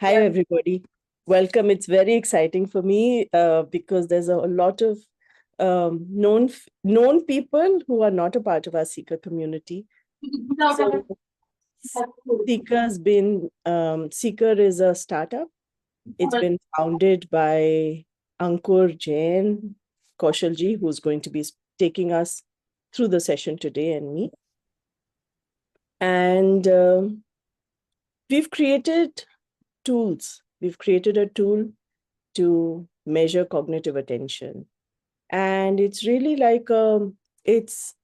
Hi, everybody. Welcome. It's very exciting for me because there's a lot of known people who are not a part of our Seeker community. So, Seeker is a startup. It's been founded by Ankur Jain Kaushalji, who's going to be taking us through the session today, and me. And we've created tools. We've created a tool to measure cognitive attention. And it's really like it's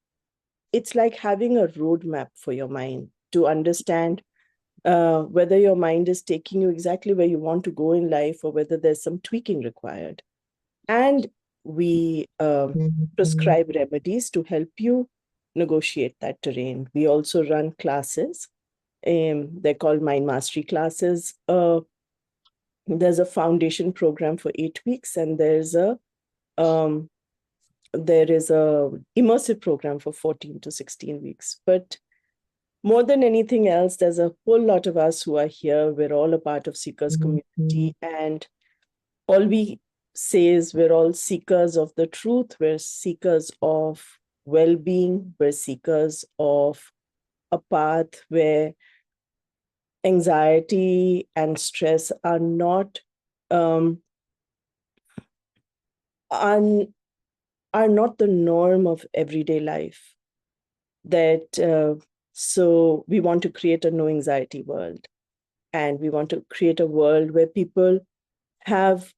like having a roadmap for your mind to understand whether your mind is taking you exactly where you want to go in life or whether there's some tweaking required. And we prescribe remedies to help you negotiate that terrain. We also run classes. They're called Mind Mastery classes. There's a foundation program for 8 weeks, and there's a immersive program for 14 to 16 weeks. But more than anything else, there's a whole lot of us who are here. We're all a part of Seekers community, and all we say is we're all seekers of the truth. We're seekers of well-being. We're seekers of a path where anxiety and stress are not the norm of everyday life. So we want to create a no anxiety world, and we want to create a world where people have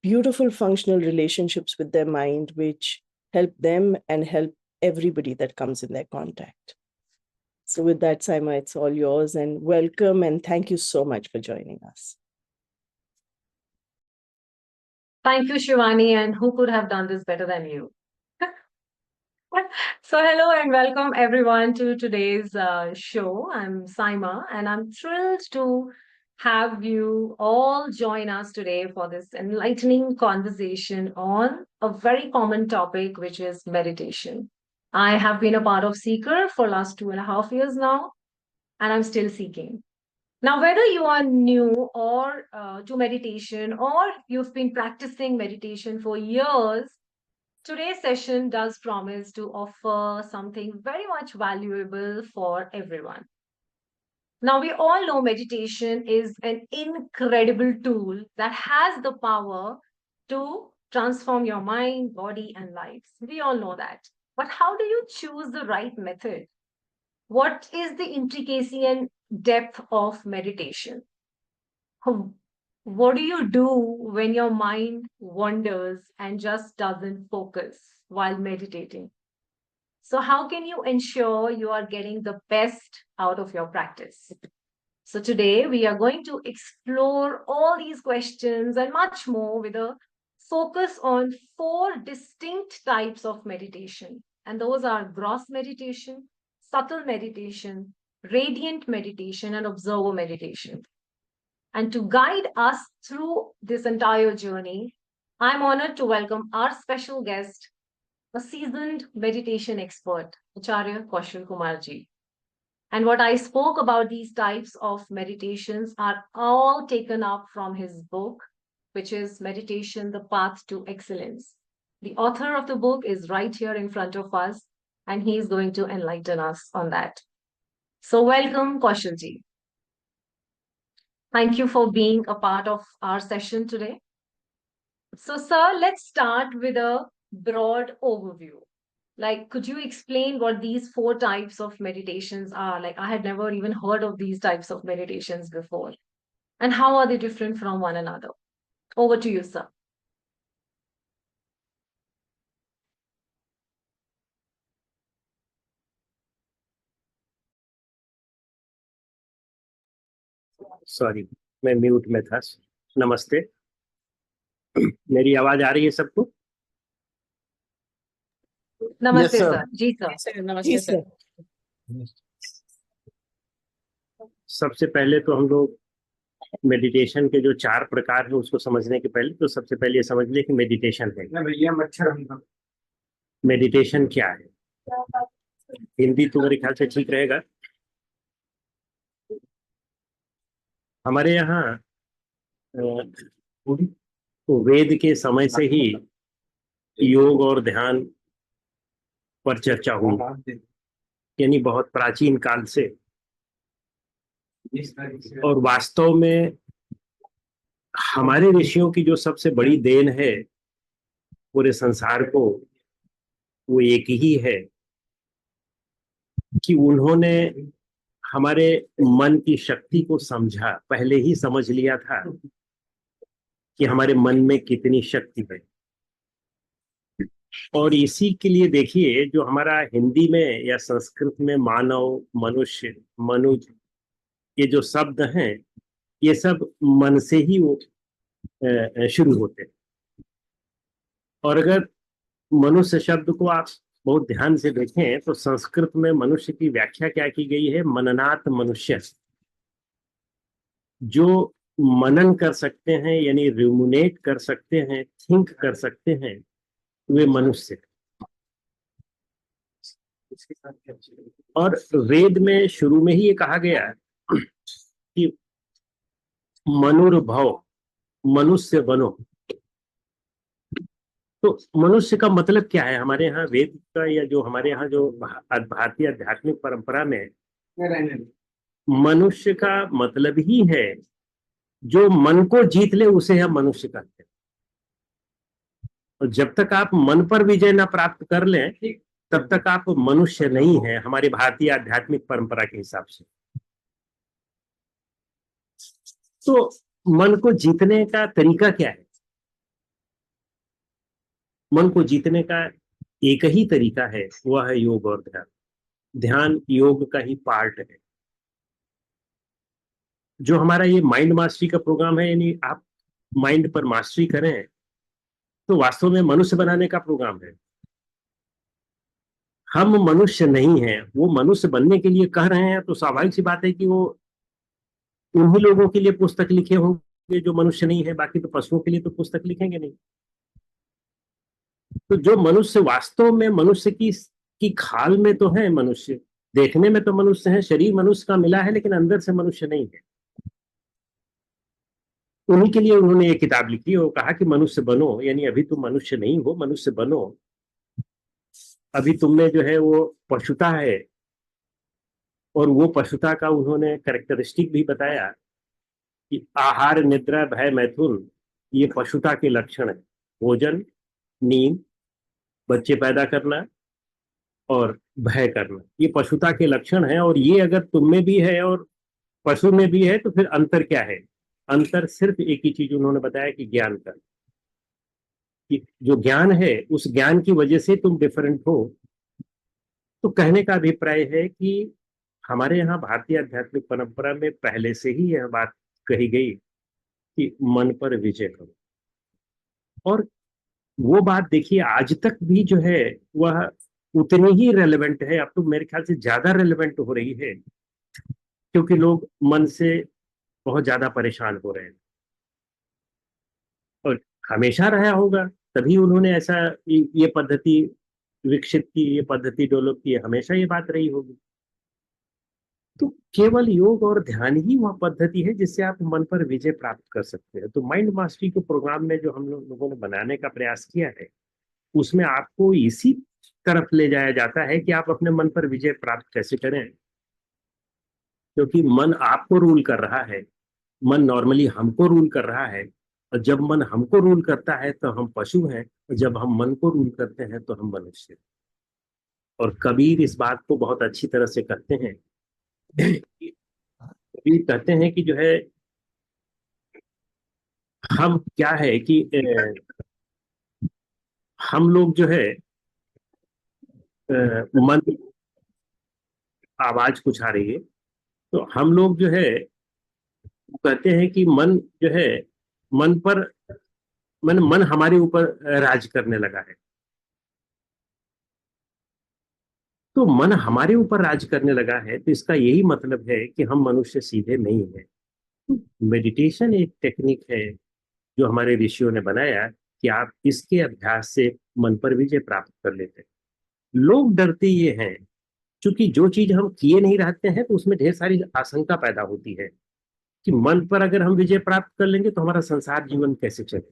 beautiful functional relationships with their mind, which help them and help everybody that comes in their contact. So with that, Saima, it's all yours, and welcome, and thank you so much for joining us. Thank you, Shivani, and who could have done this better than you? So hello and welcome everyone to today's show. I'm Saima, and I'm thrilled to have you all join us today for this enlightening conversation on a very common topic, which is meditation. I have been a part of Seeker for last 2.5 years now, and I'm still seeking. Now, whether you are new or to meditation, or you've been practicing meditation for years, today's session does promise to offer something very much valuable for everyone. Now, we all know meditation is an incredible tool that has the power to transform your mind, body, and lives. We all know that. But how do you choose the right method? What is the intricacy and depth of meditation? What do you do when your mind wanders and just doesn't focus while meditating? So, how can you ensure you are getting the best out of your practice? So, today we are going to explore all these questions and much more with a focus on 4 distinct types of meditation. And those are gross meditation, subtle meditation, radiant meditation, and observer meditation. And to guide us through this entire journey, I'm honored to welcome our special guest, a seasoned meditation expert, Acharya Kaushal Kumarji. And what I spoke about these types of meditations are all taken up from his book, which is Meditation, the Path to Excellence. The author of the book is right here in front of us, and he is going to enlighten us on that. So welcome, Kaushalji. Thank you for being a part of our session today. So, sir, let's start with a broad overview. Like, could you explain what these 4 types of meditations are? Like, I had never even heard of these types of meditations before. And how are they different from one another? Over to you, sir. Sorry, मैं mute में था. नमस्ते. मेरी आवाज आ रही है सबको? नमस्ते सर. जी सर. नमस्ते सर. सबसे पहले तो हम लोग मेडिटेशन के जो 4 प्रकार हैं उसको समझने के पहले तो सबसे पहले ये समझ ले कि मेडिटेशन है. मेडिटेशन क्या है? हिंदी तो मेरे ख्याल से ठीक रहेगा. हमारे यहाँ तो वेद के समय से ही योग और ध्यान पर चर्चा हुई, यानी बहुत प्राचीन काल से। और वास्तव में हमारे ऋषियों की जो सबसे बड़ी देन है पूरे संसार को, वो एक ही है कि उन्होंने हमारे मन की शक्ति को समझा, पहले ही समझ लिया था कि हमारे मन में कितनी शक्ति है। और इसी के लिए देखिए, जो हमारा हिंदी में या संस्कृत में मानव, मनुष्य, मनुज, ये जो शब्द हैं, ये सब मन से ही वो शुरू होते हैं। और अगर मनुष्य शब्द को आप बहुत ध्यान से देखें तो संस्कृत में मनुष्य की व्याख्या क्या की गई है? मननात् मनुष्य, जो मनन कर सकते हैं, यानी रूमिनेट कर सकते हैं, थिंक कर सकते हैं, वे मनुष्य। और वेद में शुरू में ही ये कहा गया कि मनुर्भव, मनुष्य बनो। तो मनुष्य का मतलब क्या है हमारे यहाँ वेद का, या जो हमारे यहाँ जो भारतीय आध्यात्मिक परंपरा में मनुष्य का मतलब ही है जो मन को जीत ले, उसे हम मनुष्य कहते हैं। और जब तक आप मन पर विजय ना प्राप्त कर लें, तब तक आप मनुष्य नहीं है हमारी भारतीय आध्यात्मिक परंपरा के हिसाब से। तो मन को जीतने का तरीका क्या है? मन को जीतने का एक ही तरीका है, वह है योग और ध्यान। ध्यान योग का ही पार्ट है। जो हमारा ये माइंड मास्टरी का प्रोग्राम है, यानी आप माइंड पर मास्टरी करें, तो वास्तव में मनुष्य बनाने का प्रोग्राम है। हम मनुष्य नहीं हैं, वो मनुष्य बनने के लिए कह रहे हैं, तो स्वाभाविक सी बात है कि वो उन्हीं लोगों के लिए पुस्तक लिखे होंगे जो मनुष्य नहीं है, बाकी तो पशुओं के लिए तो पुस्तक लिखेंगे नहीं। तो जो मनुष्य वास्तव में मनुष्य की खाल में तो है मनुष्य, देखने में तो मनुष्य है, शरीर मनुष्य का मिला है, लेकिन अंदर से मनुष्य नहीं है। उन्हीं के लिए उन्होंने ये किताब लिखी और कहा कि मनुष्य बनो, यानी अभी तुम मनुष्य नहीं हो, मनुष्य बनो। अभी तुम में जो है वो पशुता है, और वो पशुता का उन्होंने कैरेक्टरिस्टिक भी बताया कि आहार, निद्रा, भय, मैथुन, ये पशुता के लक्षण है। भोजन, नींद, बच्चे पैदा करना और भय करना, ये पशुता के लक्षण है। और ये अगर तुम में भी है और पशु में भी है, तो फिर अंतर क्या है? अंतर सिर्फ एक ही चीज उन्होंने बताया कि ज्ञान का, कि जो ज्ञान है उस ज्ञान की वजह से तुम डिफरेंट हो। तो कहने का अभिप्राय है कि हमारे यहाँ भारतीय आध्यात्मिक परंपरा में पहले से ही यह बात कही गई कि मन पर विजय करो। और वो बात देखिए आज तक भी जो है वह उतनी ही रेलेवेंट है, अब तो मेरे ख्याल से ज्यादा रेलेवेंट हो रही है, क्योंकि लोग मन से बहुत ज्यादा परेशान हो रहे हैं। और हमेशा रहा होगा, तभी उन्होंने ऐसा ये पद्धति विकसित की, ये पद्धति डेवलप की, हमेशा ये बात रही होगी। तो केवल योग और ध्यान ही वह पद्धति है जिससे आप मन पर विजय प्राप्त कर सकते हैं। तो माइंड मास्टरी के प्रोग्राम में जो हम लोगों ने बनाने का प्रयास किया है, उसमें आपको इसी तरफ ले जाया जाता है कि आप अपने मन पर विजय प्राप्त कैसे करें। क्योंकि मन आपको रूल कर रहा है, मन नॉर्मली हमको रूल कर रहा है। और जब मन हमको रूल करता है तो हम पशु हैं, और जब हम मन को रूल करते हैं तो हम मनुष्य हैं। और कबीर इस बात को बहुत अच्छी तरह से कहते हैं। कबीर कहते हैं कि जो है, हम क्या है कि हम लोग जो है मन, आवाज कुछ आ रही है, तो हम लोग जो है कहते हैं कि मन जो है, मन पर मन हमारे ऊपर राज करने लगा है। तो मन हमारे ऊपर राज करने लगा है, तो इसका यही मतलब है कि हम मनुष्य सीधे नहीं है। मेडिटेशन एक टेक्निक है जो हमारे ऋषियों ने बनाया कि आप इसके अभ्यास से मन पर विजय प्राप्त कर लेते हैं। लोग डरते ये हैं, क्योंकि जो चीज हम किए नहीं रहते हैं तो उसमें ढेर सारी आशंका पैदा होती है। कि मन पर अगर हम विजय प्राप्त कर लेंगे तो हमारा संसार जीवन कैसे चले।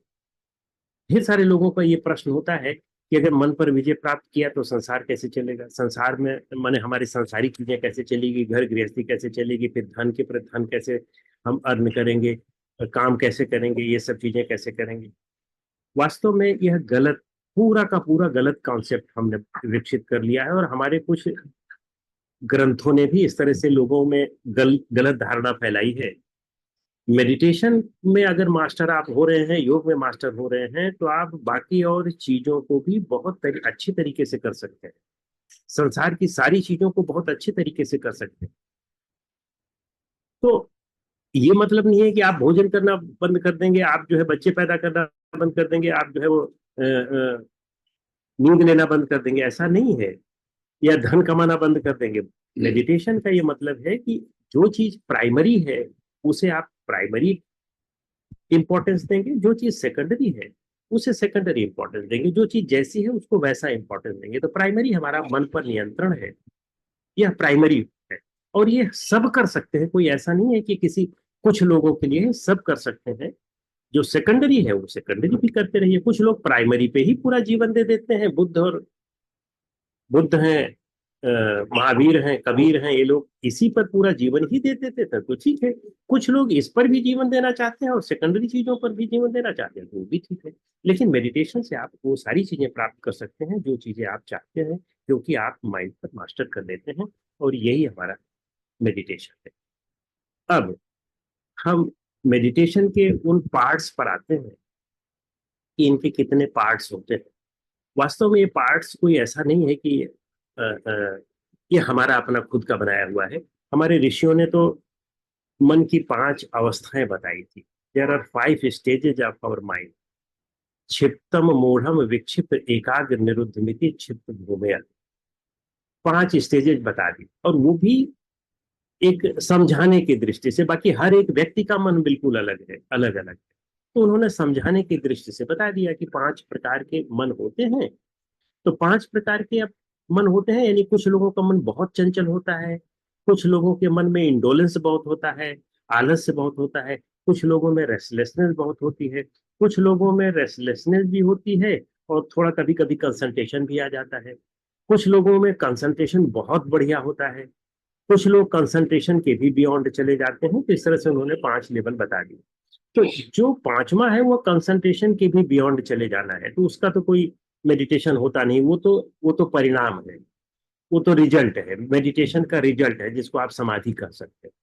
ढेर सारे लोगों का ये प्रश्न होता है कि अगर मन पर विजय प्राप्त किया तो संसार कैसे चलेगा, संसार में माने हमारी सांसारिक चीजें कैसे चलेगी, घर गृहस्थी कैसे चलेगी, फिर धन के प्रति धन कैसे हम अर्न करेंगे, काम कैसे करेंगे, ये सब चीजें कैसे करेंगे। वास्तव में यह गलत, पूरा का पूरा गलत कॉन्सेप्ट हमने विकसित कर लिया है और हमारे कुछ ग्रंथों ने भी इस तरह से लोगों में गलत धारणा फैलाई है। मेडिटेशन में अगर मास्टर आप हो रहे हैं, योग में मास्टर हो रहे हैं, तो आप बाकी और चीजों को भी बहुत अच्छी तरीके से कर सकते हैं, संसार की सारी चीजों को बहुत अच्छे तरीके से कर सकते हैं। तो ये मतलब नहीं है कि आप भोजन करना बंद कर देंगे, आप जो है बच्चे पैदा करना बंद कर देंगे, आप जो है वो नींद लेना बंद कर देंगे, ऐसा नहीं है, या धन कमाना बंद कर देंगे। मेडिटेशन का ये मतलब है कि जो चीज प्राइमरी है उसे आप प्राइमरी इंपॉर्टेंस देंगे, जो चीज सेकेंडरी है उसे सेकेंडरी इंपॉर्टेंस देंगे, जो चीज जैसी है उसको वैसा इंपॉर्टेंस देंगे। तो प्राइमरी हमारा मन पर नियंत्रण है, यह प्राइमरी है। और ये सब कर सकते हैं, कोई ऐसा नहीं है कि किसी कुछ लोगों के लिए सब कर सकते हैं। जो सेकेंडरी है वो सेकेंडरी भी करते रहिए। कुछ लोग प्राइमरी पे ही पूरा जीवन दे देते हैं, बुद्ध हैं, महावीर हैं, कबीर हैं, ये लोग इसी पर पूरा जीवन ही दे देते थे, तो ठीक है। कुछ लोग इस पर भी जीवन देना चाहते हैं और सेकेंडरी चीजों पर भी जीवन देना चाहते हैं, तो वो भी ठीक है। लेकिन मेडिटेशन से आप वो सारी चीजें प्राप्त कर सकते हैं जो चीजें आप चाहते हैं, क्योंकि आप माइंड पर मास्टर कर लेते हैं, और यही हमारा मेडिटेशन है। अब हम मेडिटेशन के उन पार्ट्स पर आते हैं कि इनके कितने पार्ट्स होते हैं। वास्तव में ये पार्ट्स कोई ऐसा नहीं है कि ये हमारा अपना खुद का बनाया हुआ है। हमारे ऋषियों ने तो मन की 5 अवस्थाएं बताई थी। There are 5 stages of our mind. क्षिप्तम मूढ़म विक्षिप्त एकाग्र निरुद्धमिति क्षिप्त भूमयल, 5 स्टेजेस बता दी, और वो भी एक समझाने की दृष्टि से। बाकी हर एक व्यक्ति का मन बिल्कुल अलग है, अलग अलग है, तो उन्होंने समझाने की दृष्टि से बता दिया कि 5 प्रकार के मन होते हैं। तो 5 प्रकार के अब मन होते हैं, यानी कुछ लोगों का मन बहुत चंचल होता है, कुछ लोगों के मन में इंडोलेंस बहुत होता है, आलस्य बहुत होता है, कुछ लोगों में रेस्टलेसनेस बहुत होती है, कुछ लोगों में रेस्टलेसनेस भी होती है और थोड़ा कभी कभी कंसंट्रेशन भी आ जाता है, कुछ लोगों में कंसंट्रेशन बहुत बढ़िया होता है, कुछ लोग कंसंट्रेशन के भी बियॉन्ड चले जाते हैं। तो इस तरह से उन्होंने 5 लेवल बता दिए। तो जो 5वां है वो कंसंट्रेशन के भी बियॉन्ड चले जाना है, तो उसका तो कोई मेडिटेशन होता नहीं, वो तो परिणाम है, वो तो रिजल्ट है, मेडिटेशन का रिजल्ट है जिसको आप समाधि कर सकते हैं।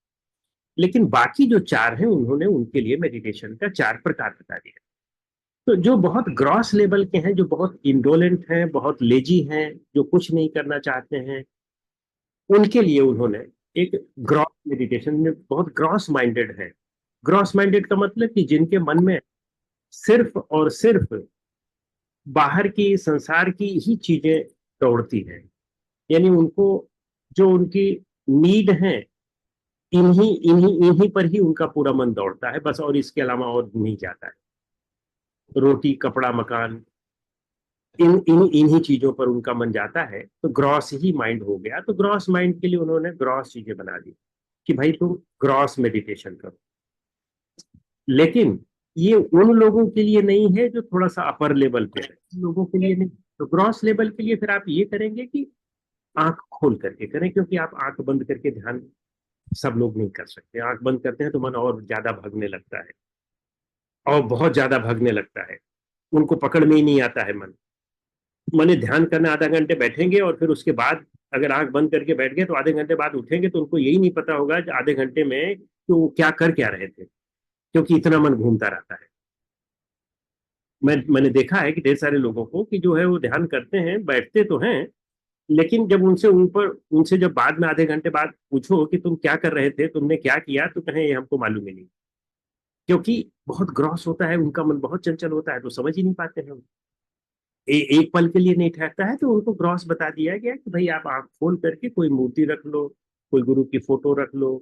लेकिन बाकी जो 4 हैं उन्होंने उनके लिए मेडिटेशन का 4 प्रकार बता दिया। तो जो बहुत ग्रॉस लेवल के हैं, जो बहुत इंडोलेंट हैं, बहुत लेजी हैं, जो कुछ नहीं करना चाहते हैं, उनके लिए उन्होंने एक ग्रॉस मेडिटेशन में, बहुत ग्रॉस माइंडेड है। ग्रॉस माइंडेड का मतलब कि जिनके मन में सिर्फ और सिर्फ बाहर की संसार की ही चीजें दौड़ती हैं, यानी उनको जो उनकी नीड है, इन्हीं इन्हीं इन्हीं पर ही उनका पूरा मन दौड़ता है बस, और इसके अलावा और नहीं जाता है। रोटी, कपड़ा, मकान, इन्हीं चीजों पर उनका मन जाता है, तो ग्रॉस ही माइंड हो गया। तो ग्रॉस माइंड के लिए उन्होंने ग्रॉस चीजें बना दी कि भाई तुम ग्रॉस मेडिटेशन करो। लेकिन ये उन लोगों के लिए नहीं है जो थोड़ा सा अपर लेवल पे है, लोगों के लिए नहीं। तो ग्रॉस लेवल के लिए फिर आप ये करेंगे कि आंख खोल करके करें, क्योंकि आप आंख बंद करके ध्यान सब लोग नहीं कर सकते। आंख बंद करते हैं तो मन और ज्यादा भागने लगता है, और बहुत ज्यादा भागने लगता है, उनको पकड़ में ही नहीं आता है मन। माने ध्यान करने आधा घंटे बैठेंगे और फिर उसके बाद अगर आंख बंद करके बैठ गए तो आधे घंटे बाद उठेंगे तो उनको यही नहीं पता होगा कि आधे घंटे में कि वो क्या रहे थे, क्योंकि इतना मन घूमता रहता है। मैंने देखा है कि ढेर सारे लोगों को कि जो है वो ध्यान करते हैं, बैठते तो हैं, लेकिन जब उनसे जब बाद में आधे घंटे बाद पूछो कि तुम क्या कर रहे थे, तुमने क्या किया, तो कहें ये हमको मालूम ही नहीं, क्योंकि बहुत ग्रॉस होता है, उनका मन बहुत चंचल होता है, तो समझ ही नहीं पाते हैं। एक पल के लिए नहीं ठहरता है, तो उनको ग्रॉस बता दिया गया कि भाई आप आंख खोल करके कोई मूर्ति रख लो, कोई गुरु की फोटो रख लो,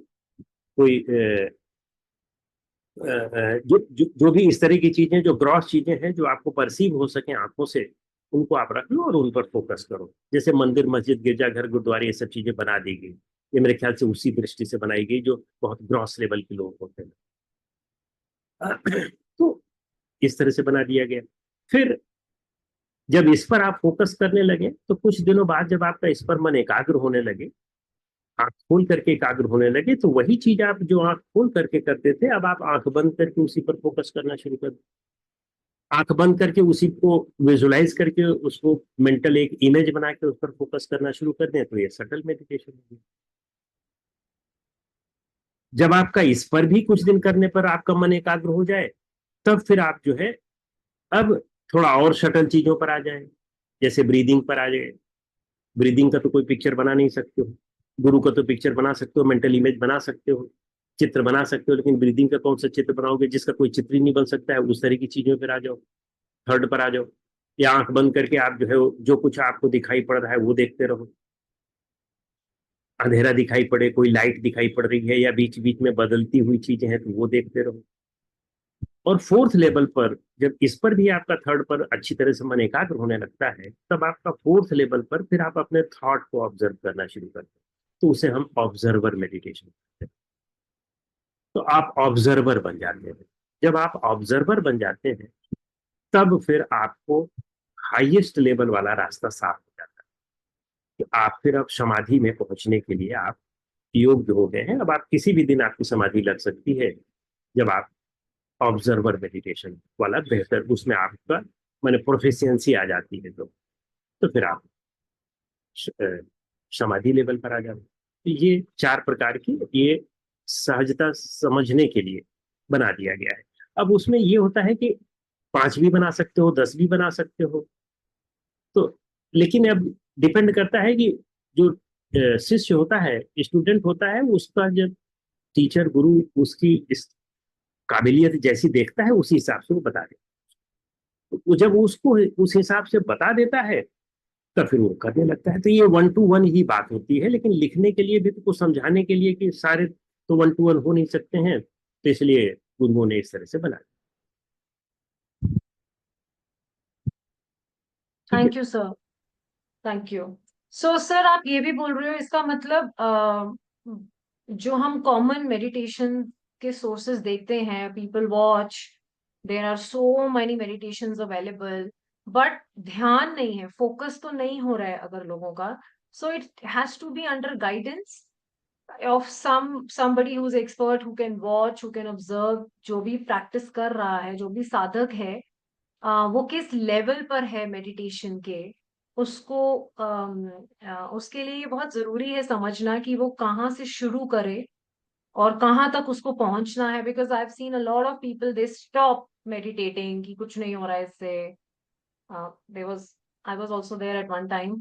कोई जो भी इस तरह की चीजें, जो ग्रॉस चीजें हैं जो आपको परसीव हो सके आंखों से, उनको आप रख लो और उन पर फोकस करो। जैसे मंदिर, मस्जिद, गिरजाघर, गुरुद्वारे, ये सब चीजें बना दी गई, ये मेरे ख्याल से उसी दृष्टि से बनाई गई जो बहुत ग्रॉस लेवल के लोग होते हैं। तो इस तरह से बना दिया गया। फिर जब इस पर आप फोकस करने लगे तो कुछ दिनों बाद जब आपका इस पर मन एकाग्र होने लगे, आंख खोल करके एकाग्र होने लगे, तो वही चीज आप जो आंख खोल करके करते थे, अब आप आंख बंद करके उसी पर फोकस करना शुरू कर, आंख बंद करके उसी को विजुलाइज करके उसको मेंटल एक इमेज बना के उस पर फोकस करना शुरू कर दें, तो ये सटल मेडिटेशन होगी। जब आपका इस पर भी कुछ दिन करने पर आपका मन एकाग्र हो जाए, तब फिर आप जो है अब थोड़ा और शटल चीजों पर आ जाए, जैसे ब्रीदिंग पर आ जाए। ब्रीदिंग का तो कोई पिक्चर बना नहीं सकते हो, गुरु का तो पिक्चर बना सकते हो, मेंटल इमेज बना सकते हो, चित्र बना सकते हो, लेकिन ब्रीदिंग का कौन सा चित्र बनाओगे जिसका कोई चित्र ही नहीं बन सकता है। उस तरह की चीजों पर आ जाओ, थर्ड पर आ जाओ, या आंख बंद करके आप जो है जो कुछ आपको दिखाई पड़ रहा है वो देखते रहो। अंधेरा दिखाई पड़े, कोई लाइट दिखाई पड़ रही है या बीच बीच में बदलती हुई चीजें हैं तो वो देखते रहो। और फोर्थ लेवल पर जब इस पर भी आपका थर्ड पर अच्छी तरह से मन एकाग्र होने लगता है, तब आपका फोर्थ लेवल पर फिर आप अपने थॉट को ऑब्जर्व करना शुरू करते हैं, तो उसे हम ऑब्जर्वर मेडिटेशन करते हैं। तो आप ऑब्जर्वर बन जाते हैं। जब आप ऑब्जर्वर बन जाते हैं तब फिर आपको हाईएस्ट लेवल वाला रास्ता साफ हो जाता है कि आप फिर अब समाधि में पहुंचने के लिए आप योग्य हो गए हैं। अब आप किसी भी दिन आपकी समाधि लग सकती है जब आप ऑब्जर्वर मेडिटेशन वाला बेहतर उसमें आपका मैंने प्रोफिशिएंसी आ जाती है, तो फिर आप समाधि लेवल पर आ जाते। तो ये 4 प्रकार की ये सहजता समझने के लिए बना दिया गया है। अब उसमें ये होता है कि 5 भी बना सकते हो, 10 भी बना सकते हो, तो लेकिन अब डिपेंड करता है कि जो शिष्य होता है, स्टूडेंट होता है, उसका जब टीचर गुरु उसकी इस काबिलियत जैसी देखता है उसी हिसाब से वो बता देता है। तो जब उसको उस हिसाब से बता देता है तब फिर वो करने लगता है। तो ये 1 to 1 ही बात होती है, लेकिन लिखने के लिए भी तो कुछ समझाने के लिए कि सारे तो 1 to 1 हो नहीं सकते हैं, तो इसलिए गुरुओं ने इस तरह से बनाया। ठीक है। Thank you sir, thank you. So sir आप ये भी बोल रहे हो, इसका मतलब जो हम कॉमन मेडिटेशन के सोर्सेज देखते हैं, people watch, there are so many meditations available, but ध्यान नहीं है, फोकस तो नहीं हो रहा है अगर लोगों का, so it has to be under guidance of somebody who's expert, who can watch, who can observe, जो भी प्रैक्टिस कर रहा है, जो भी साधक है, वो किस लेवल पर है मेडिटेशन के, उसको उसके लिए ये बहुत जरूरी है समझना कि वो कहाँ से शुरू करे और कहाँ तक उसको पहुंचना है। Because I have seen a lot of people, they stop meditating कि कुछ नहीं हो रहा है इससे। There was I was also there at one time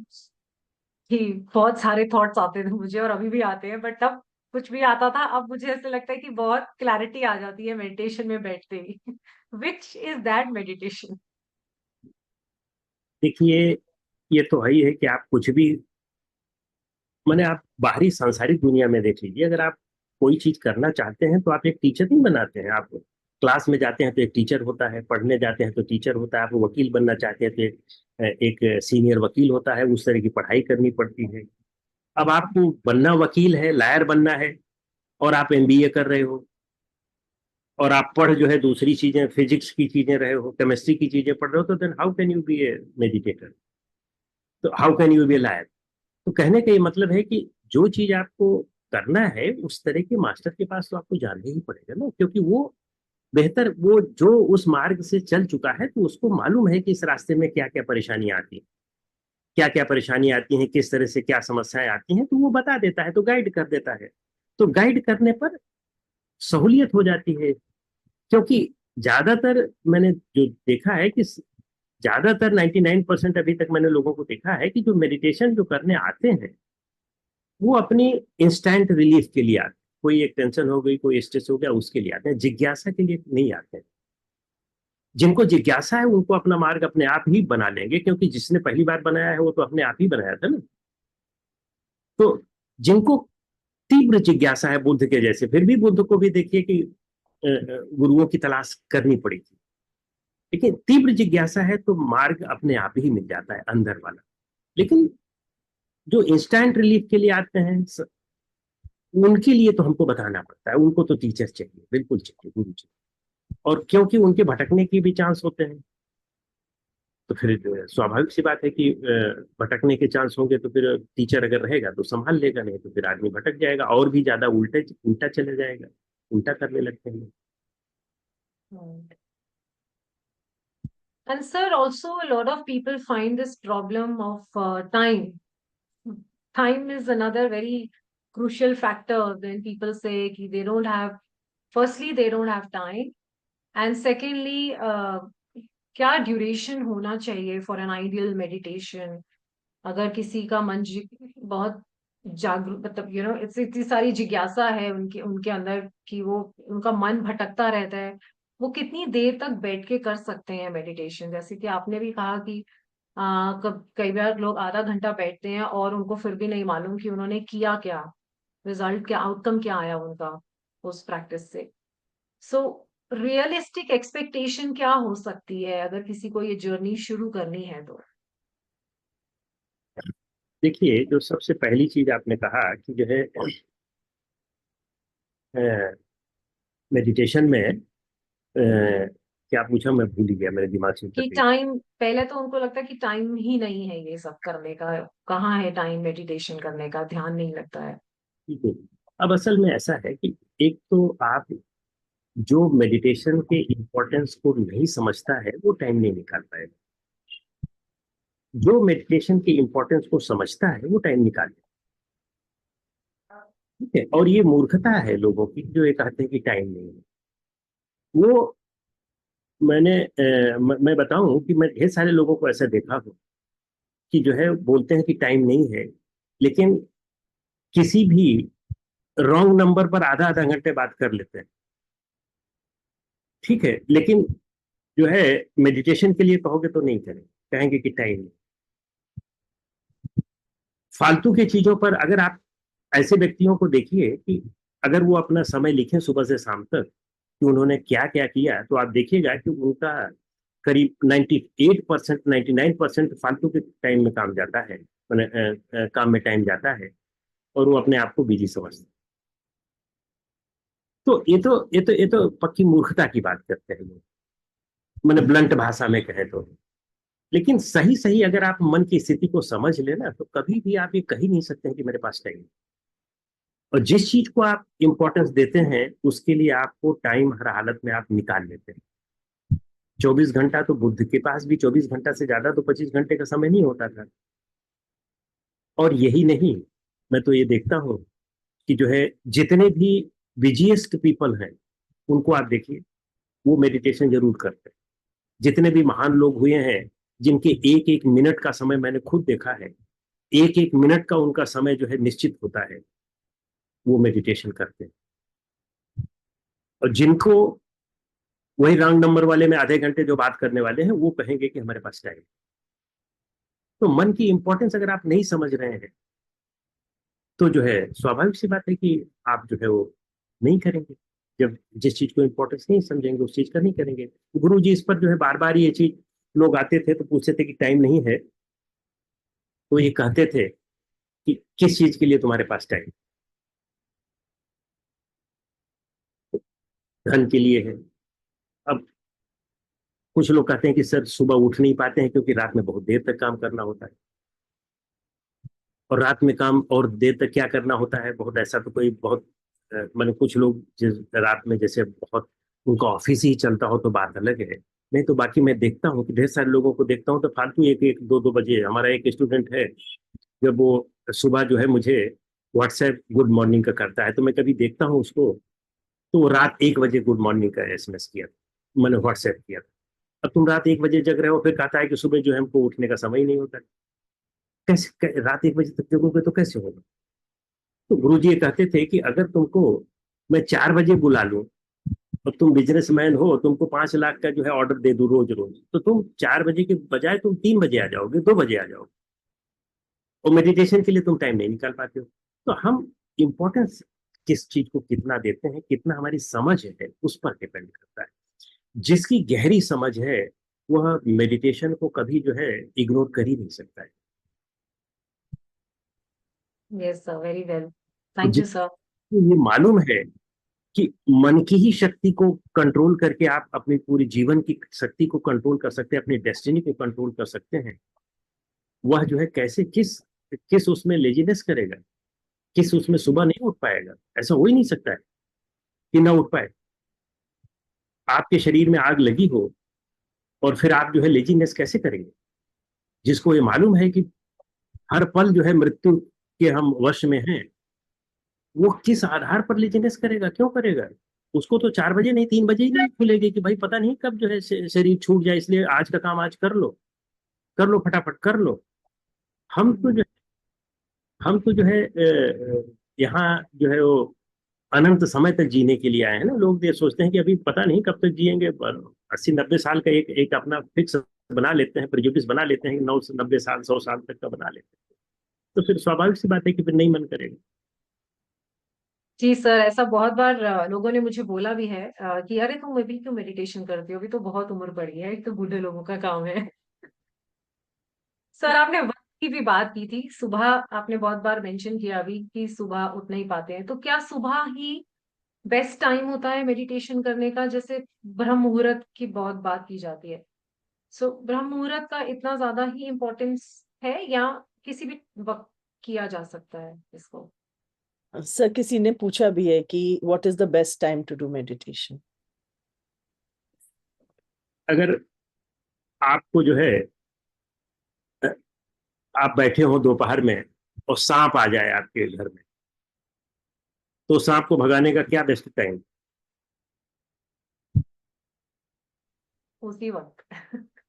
कि बहुत सारे थॉट्स आते थे मुझे, और अभी भी आते हैं, बट तब कुछ भी आता था, अब मुझे ऐसे लगता है कि बहुत क्लैरिटी आ जाती है मेडिटेशन में बैठते ही। Which is that meditation? देखिए, ये तो है ही है कि आप कुछ भी मैंने आप बाहरी सांसारिक दुनिया में देख लीजिए, अगर आप कोई चीज करना चाहते हैं तो आप एक टीचर नहीं बनाते हैं। आप क्लास में जाते हैं तो एक टीचर होता है, पढ़ने जाते हैं तो टीचर होता है, आप वकील बनना चाहते हैं तो एक सीनियर वकील होता है, उस तरह की पढ़ाई करनी पड़ती है। अब आपको बनना वकील है, लायर बनना है, और आप एमबीए कर रहे हो, और आप पढ़ जो है दूसरी चीजें, फिजिक्स की चीजें रहे हो, केमिस्ट्री की चीजें पढ़ रहे हो, तो then how can you be a meditator, तो how can you be a liar. तो कहने का ये मतलब है कि जो चीज आपको करना है उस तरह के मास्टर के पास तो आपको जाना ही पड़ेगा ना, क्योंकि वो बेहतर, वो जो उस मार्ग से चल चुका है तो उसको मालूम है कि इस रास्ते में क्या क्या परेशानियां आती हैं, क्या क्या परेशानियां आती हैं, किस तरह से क्या समस्याएं आती हैं, तो वो बता देता है, तो गाइड कर देता है। तो गाइड करने पर सहूलियत हो जाती है, क्योंकि ज्यादातर मैंने जो देखा है कि ज्यादातर 99% अभी तक मैंने लोगों को देखा है कि जो मेडिटेशन जो करने आते हैं वो अपनी इंस्टेंट रिलीफ के लिए आते हैं। कोई एक टेंशन हो गई, कोई स्ट्रेस हो गया, उसके लिए आते हैं, जिज्ञासा के लिए नहीं आते हैं। जिनको जिज्ञासा है उनको अपना मार्ग अपने आप ही बना लेंगे, क्योंकि जिसने पहली बार बनाया है वो तो अपने आप ही बनाया था ना। तो जिनको तीव्र जिज्ञासा है बुद्ध के जैसे, फिर भी बुद्ध को भी देखिए कि गुरुओं की तलाश करनी पड़ी थी, लेकिन तीव्र जिज्ञासा है तो मार्ग अपने आप ही मिल जाता है अंदर वाला। लेकिन जो इंस्टेंट रिलीफ के लिए आते हैं, उनके लिए तो हमको बताना पड़ता है, उनको तो टीचर चाहिए, बिल्कुल चाहिए, गुरु चाहिए। और क्योंकि उनके भटकने की भी चांस होते हैं, तो फिर स्वाभाविक सी बात है कि भटकने के चांस होंगे, तो फिर टीचर अगर रहेगा तो संभाल लेगा, नहीं तो फिर आदमी भटक जाएगा और भी ज्यादा उल्टे उल्टा चले जाएगा, उल्टा करने लगते हैं। Right. And sir, also a lot of people find this problem of time. Time is another very crucial factor when people say कि they don't have, firstly, they don't have time. And secondly, क्या duration होना चाहिए for an ideal meditation? अगर किसी का मन बहुत जागरूक, मतलब इतनी सारी जिज्ञासा है उनके उनके अंदर कि वो उनका मन भटकता रहता है, वो कितनी देर तक बैठ के कर सकते हैं मेडिटेशन? जैसे कि आपने भी कहा कि कई बार लोग आधा घंटा बैठते हैं और उनको फिर भी नहीं मालूम कि उन्होंने किया क्या, रिजल्ट क्या, आउटकम क्या आया उनका उस प्रैक्टिस से। सो रियलिस्टिक एक्सपेक्टेशन क्या हो सकती है अगर किसी को ये जर्नी शुरू करनी है तो? देखिए, जो सबसे पहली चीज आपने कहा कि जो है मेडिटेशन में क्या पूछा, मैं भूल गया, मेरे दिमाग से कि निकल गई। टाइम, पहले तो उनको लगता है कि टाइम ही नहीं है ये सब करने का, कहाँ है टाइम मेडिटेशन करने का, ध्यान नहीं लगता है। ठीक है। अब असल में ऐसा है कि एक तो आप जो मेडिटेशन के इम्पोर्टेंस को नहीं समझता है वो टाइम नहीं निकाल पाएगा, जो मेडिटेशन के इम्पोर्टेंस को समझता है वो टाइम निकाल लेगा। ठीक है, और ये मूर्खता है लोगों की जो ये कहते हैं कि टाइम नहीं है। वो मैं बताऊं कि मैं ढेर सारे लोगों को ऐसा देखा हूं कि जो है बोलते हैं कि टाइम नहीं है, लेकिन किसी भी रॉन्ग नंबर पर आधा आधा घंटे बात कर लेते हैं। ठीक है, लेकिन जो है मेडिटेशन के लिए कहोगे तो नहीं करें, कहेंगे कि टाइम नहीं। फालतू की चीजों पर अगर आप ऐसे व्यक्तियों को देखिए कि अगर वो अपना समय लिखें सुबह से शाम तक कि उन्होंने क्या क्या किया, तो आप देखिएगा कि उनका करीब 98%, 99% फालतू के टाइम में काम जाता है, काम में टाइम जाता है, और वो अपने आप को बिजी समझते हैं। तो ये तो पक्की मूर्खता की बात करते हैं लोग, मैंने ब्लंट भाषा में कहे तो। लेकिन सही सही अगर आप मन की स्थिति को समझ लेना, तो कभी भी आप ये कह ही नहीं सकते हैं कि मेरे पास टाइम। और जिस चीज को आप इंपॉर्टेंस देते हैं उसके लिए आपको टाइम हर हालत में आप निकाल लेते हैं। 24 घंटा तो बुद्ध के पास भी 24 घंटा से ज्यादा तो 25 घंटे का समय नहीं होता था। और यही नहीं, मैं तो ये देखता हूँ कि जो है जितने भी बिजीएस्ट पीपल हैं उनको आप देखिए, वो मेडिटेशन जरूर करते हैं। जितने भी महान लोग हुए हैं जिनके एक एक मिनट का समय मैंने खुद देखा है, एक एक मिनट का उनका समय जो है निश्चित होता है, वो मेडिटेशन करते हैं। और जिनको वही रॉन्ग नंबर वाले में आधे घंटे जो बात करने वाले हैं वो कहेंगे कि हमारे पास टाइम। तो मन की इंपॉर्टेंस अगर आप नहीं समझ रहे हैं तो जो है स्वाभाविक सी बात है कि आप जो है वो नहीं करेंगे। जब जिस चीज को इंपॉर्टेंस नहीं समझेंगे उस चीज का नहीं करेंगे। गुरु जी इस पर जो है बार बार ये चीज, लोग आते थे तो पूछते थे कि टाइम नहीं है, तो ये कहते थे कि किस चीज के लिए तुम्हारे पास टाइम? धन के लिए है। अब कुछ लोग कहते हैं कि सर सुबह उठ नहीं पाते हैं क्योंकि रात में बहुत देर तक काम करना होता है। और रात में काम और देर तक क्या करना होता है, बहुत ऐसा तो कोई बहुत मैंने कुछ लोग जिस रात में जैसे बहुत उनका ऑफिस ही चलता हो तो बात अलग है। नहीं तो बाकी मैं देखता हूँ कि ढेर सारे लोगों को देखता हूँ तो फालतू एक एक दो दो बजे, हमारा एक स्टूडेंट है, जब वो सुबह जो है मुझे व्हाट्सएप गुड मॉर्निंग का करता है तो मैं कभी देखता हूँ उसको, तो वो रात 1 बजे गुड मॉर्निंग का एसएमएस किया था, मैंने व्हाट्सएप किया था। अब तुम रात 1 बजे जग रहे हो, फिर कहता है कि सुबह जो है हमको उठने का समय ही नहीं होता। रात 1 बजे तक जगोगे तो कैसे होगा? तो गुरु जी ये कहते थे कि अगर तुमको मैं 4 बजे बुला लूं और तुम बिजनेसमैन हो, तुमको 5 लाख का जो है ऑर्डर दे दूं रोज रोज, तो तुम 4 बजे के बजाय तुम 3 बजे आ जाओगे, 2 बजे आ जाओगे, और मेडिटेशन के लिए तुम टाइम नहीं निकाल पाते हो। तो हम इम्पोर्टेंस किस चीज को कितना देते हैं, कितना हमारी समझ है, उस पर डिपेंड करता है। जिसकी गहरी समझ है वह मेडिटेशन को कभी जो है इग्नोर कर ही नहीं सकता है। यस सर, वेरी वेल, तो थैंक यू सर। तो ये मालूम है कि मन की ही शक्ति को कंट्रोल करके आप अपनी पूरी जीवन की शक्ति को कंट्रोल कर सकते हैं, अपनी डेस्टिनी को कंट्रोल कर सकते हैं। वह जो है कैसे किस किस उसमें लेजीनेस करेगा, किस उसमें सुबह नहीं उठ पाएगा? ऐसा हो ही नहीं सकता है कि ना उठ पाए। आपके शरीर में आग लगी हो और फिर आप जो है लेजीनेस कैसे करेंगे? जिसको ये मालूम है कि हर पल जो है मृत्यु के हम वश में हैं, वो किस आधार पर लेजीनेस करेगा? क्यों करेगा? उसको तो 4 बजे नहीं, 3 बजे ही नहीं खुलेगी कि भाई पता नहीं कब जो है शरीर छूट जाए, इसलिए आज का काम आज कर लो, कर लो, फटाफट कर लो। हम तो जो हम तो जो है यहाँ जो है वो अनंत समय तक जीने के लिए आए हैं ना। लोग ये सोचते हैं कि अभी पता नहीं कब तक जिएंगे, पर 80-90 साल का एक एक अपना फिक्स बना लेते हैं, प्रिजुडिस बना लेते हैं कि 90 90 साल 100 साल तक का बना लेते हैं। तो फिर स्वाभाविक सी बात है कि फिर नहीं मन करेगा। जी सर, ऐसा बहुत बार लोगों ने मुझे बोला भी है कि अरे तुम अभी क्यों मेडिटेशन करती हो, अभी तो बहुत उम्र बढ़ी है, एक तो बूढ़े लोगों का काम है। सर, आपने वक्त की भी बात की थी, सुबह आपने बहुत बार मेंशन किया अभी कि सुबह उठ नहीं पाते हैं, तो क्या सुबह ही बेस्ट टाइम होता है मेडिटेशन करने का? जैसे ब्रह्म मुहूर्त की बहुत बात की जाती है, सो ब्रह्म मुहूर्त का इतना ज्यादा ही इम्पोर्टेंस है या किसी भी वक्त किया जा सकता है इसको? सर, किसी ने पूछा भी है कि what is the best time to do meditation? अगर आपको जो है आप बैठे हो दोपहर में और सांप आ जाए आपके घर में, तो सांप को भगाने का क्या बेस्ट टाइम? उसी वक्त।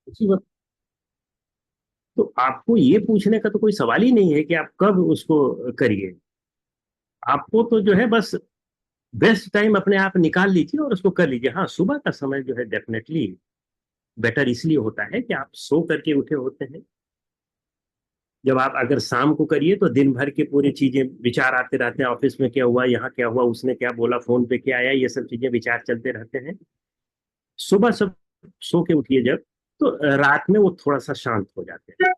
उसी वक्त। तो आपको ये पूछने का तो कोई सवाल ही नहीं है कि आप कब उसको करिए। आपको तो जो है बस बेस्ट टाइम अपने आप निकाल लीजिए और उसको कर लीजिए। हाँ, सुबह का समय जो है डेफिनेटली बेटर इसलिए होता है कि आप सो करके उठे होते हैं। जब आप अगर शाम को करिए तो दिन भर के पूरी चीजें विचार आते रहते हैं, ऑफिस में क्या हुआ, यहाँ क्या हुआ, उसने क्या बोला, फोन पे क्या आया, ये सब चीजें विचार चलते रहते हैं। सुबह सब सो के उठिए जब, तो रात में वो थोड़ा सा शांत हो जाते हैं।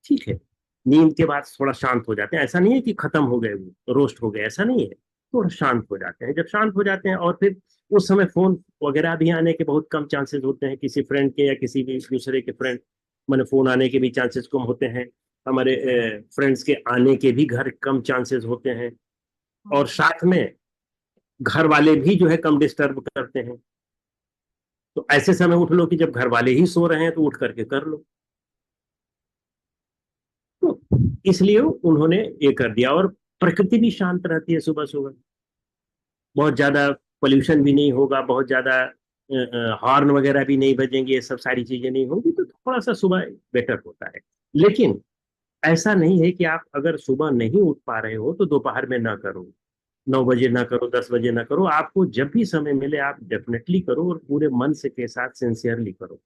ठीक है, नींद के बाद थोड़ा शांत हो जाते हैं। ऐसा नहीं है कि खत्म हो गए, वो रोस्ट हो गए, ऐसा नहीं है। थोड़ा शांत हो जाते हैं। जब शांत हो जाते हैं और फिर उस समय फोन वगैरह भी आने के बहुत कम चांसेस होते हैं, किसी फ्रेंड के या किसी भी दूसरे के फ्रेंड मैंने फोन आने के भी चांसेस कम होते हैं। हमारे फ्रेंड्स के आने के भी घर कम चांसेस होते हैं। और साथ में घर वाले भी जो है कम डिस्टर्ब करते हैं। तो ऐसे समय उठ लो कि जब घर वाले ही सो रहे हैं तो उठ करके कर लो। तो इसलिए उन्होंने ये कर दिया। और प्रकृति भी शांत रहती है सुबह सुबह। बहुत ज्यादा पोल्यूशन भी नहीं होगा, बहुत ज्यादा हॉर्न वगैरह भी नहीं बजेंगे, ये सब सारी चीजें नहीं होंगी, तो थोड़ा सा सुबह बेटर होता है। लेकिन ऐसा नहीं है कि आप अगर सुबह नहीं उठ पा रहे हो तो दोपहर में ना करो, 9 बजे ना करो, 10 बजे ना करो। आपको जब भी समय मिले आप डेफिनेटली करो और पूरे मन से के साथ सिंसियरली करो।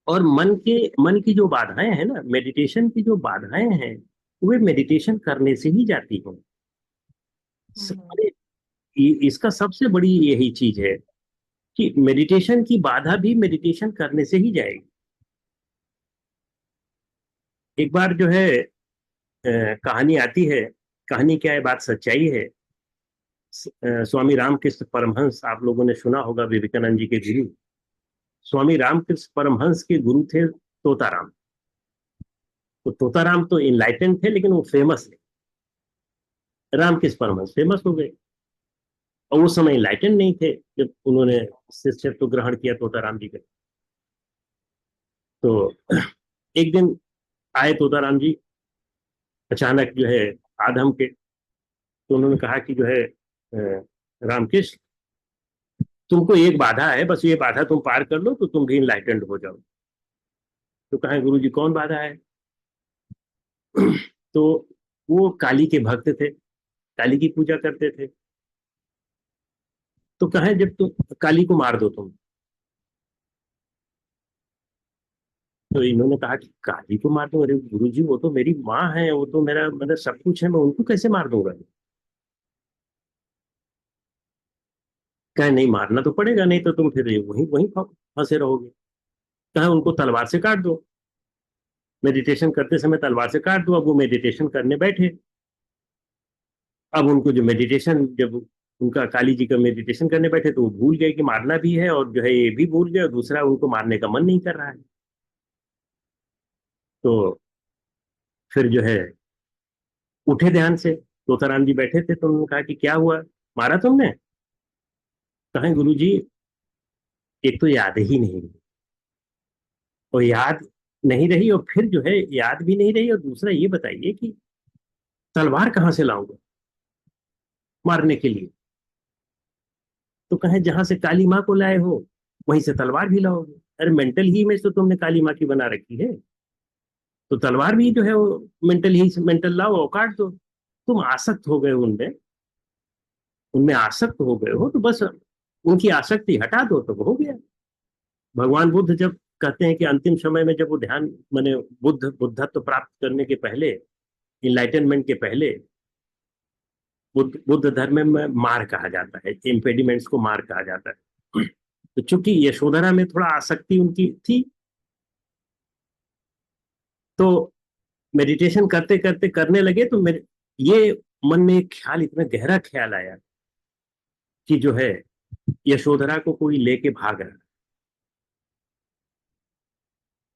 और मन की जो बाधाएं हैं ना, मेडिटेशन की जो बाधाएं हैं, वे मेडिटेशन करने से ही जाती हैं। हम्म। अरे, इसका सबसे बड़ी यही चीज है कि मेडिटेशन की बाधा भी मेडिटेशन करने से ही जाएगी। एक बार जो है कहानी आती है। कहानी क्या है, बात सच्चाई है। स्वामी रामकृष्ण परमहंस, आप लोगों ने सुना होगा, विवेकानंद जी के गुरु। स्वामी रामकृष्ण परमहंस के गुरु थे तोताराम। तो तोताराम तो इनलाइटेंड थे, लेकिन वो फेमस थे। रामकृष्ण परमहंस फेमस हो गए और उस समय इनलाइटेंड नहीं थे जब उन्होंने शिष्यत्व ग्रहण किया तोताराम जी का। तो एक दिन आए तोताराम जी अचानक जो है आधम के। तो उन्होंने कहा कि जो है रामकृष्ण, तुमको एक बाधा है, बस ये बाधा तुम पार कर लो तो तुम भी इनलाइटेंड हो जाओ। तो कहा, गुरु जी कौन बाधा है? तो वो काली के भक्त थे, काली की पूजा करते थे। तो कहे, जब तुम काली को मार दो तुम। तो इन्होंने कहा कि काली को मार दो? अरे गुरु जी, वो तो मेरी माँ है, वो तो मेरा मतलब सब कुछ है, मैं उनको कैसे मार दूंगा? कहे, नहीं मारना तो पड़ेगा, नहीं तो तुम फिर वहीं वहीं फंसे रहोगे। कहे, उनको तलवार से काट दो। मेडिटेशन करते समय तलवार से काट दो। अब वो मेडिटेशन करने बैठे। अब उनको जो मेडिटेशन, जब उनका काली जी का मेडिटेशन करने बैठे तो वो भूल गए कि मारना भी है, और जो है ये भी भूल गए, और दूसरा उनको मारने का मन नहीं कर रहा है। तो फिर जो है उठे ध्यान से, तोताराम जी बैठे थे, तो उन्होंने कहा कि क्या हुआ, मारा तुमने? कहा गुरु जी, एक तो याद ही नहीं रही, और याद नहीं रही, और फिर जो है याद भी नहीं रही, और दूसरा ये बताइए कि तलवार कहाँ से लाऊंगा मारने के लिए? तो कहे जहां से काली माँ को लाए हो वहीं से तलवार भी लाओगे। अरे मेंटल ही इमेज तो तुमने काली माँ की बना रखी है, तो तलवार भी जो है वो मेंटल लाओ और काट दो। तुम आसक्त हो गए उनमें, उनमें आसक्त हो गए हो, तो बस उनकी आसक्ति हटा दो तो हो गया। भगवान बुद्ध जब कहते हैं कि अंतिम समय में जब वो ध्यान, माने बुद्धत्व प्राप्त करने के पहले, इनलाइटनमेंट के पहले, बुद्ध धर्म में मार कहा जाता है, इम्पेडिमेंट्स को मार कहा जाता है। तो चूंकि यशोधरा में थोड़ा आसक्ति उनकी थी, तो मेडिटेशन करते करते करने लगे, तो मेरे ये मन में एक ख्याल, इतना गहरा ख्याल आया कि जो है यशोधरा को कोई लेके भाग रहा।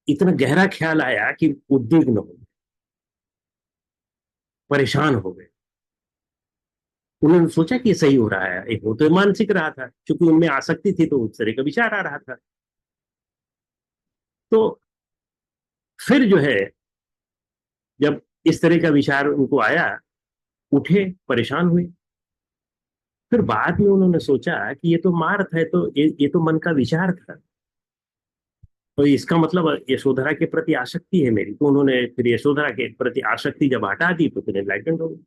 इतना गहरा ख्याल आया कि उद्विग्न हो गए, परेशान हो गए। उन्होंने सोचा कि ये सही हो रहा है, एक वो तो मानसिक रहा था, क्योंकि उनमें आसक्ति थी तो उस तरह का विचार आ रहा था। तो फिर जो है जब इस तरह का विचार उनको आया, उठे, परेशान हुए। फिर बाद में उन्होंने सोचा कि ये तो मार्थ है, तो ये तो मन का विचार था, तो इसका मतलब यशोधरा के प्रति आसक्ति है मेरी। तो उन्होंने फिर यशोधरा के प्रति आसक्ति जब हटा दी तो फिर एनलाइटेंड हो गई।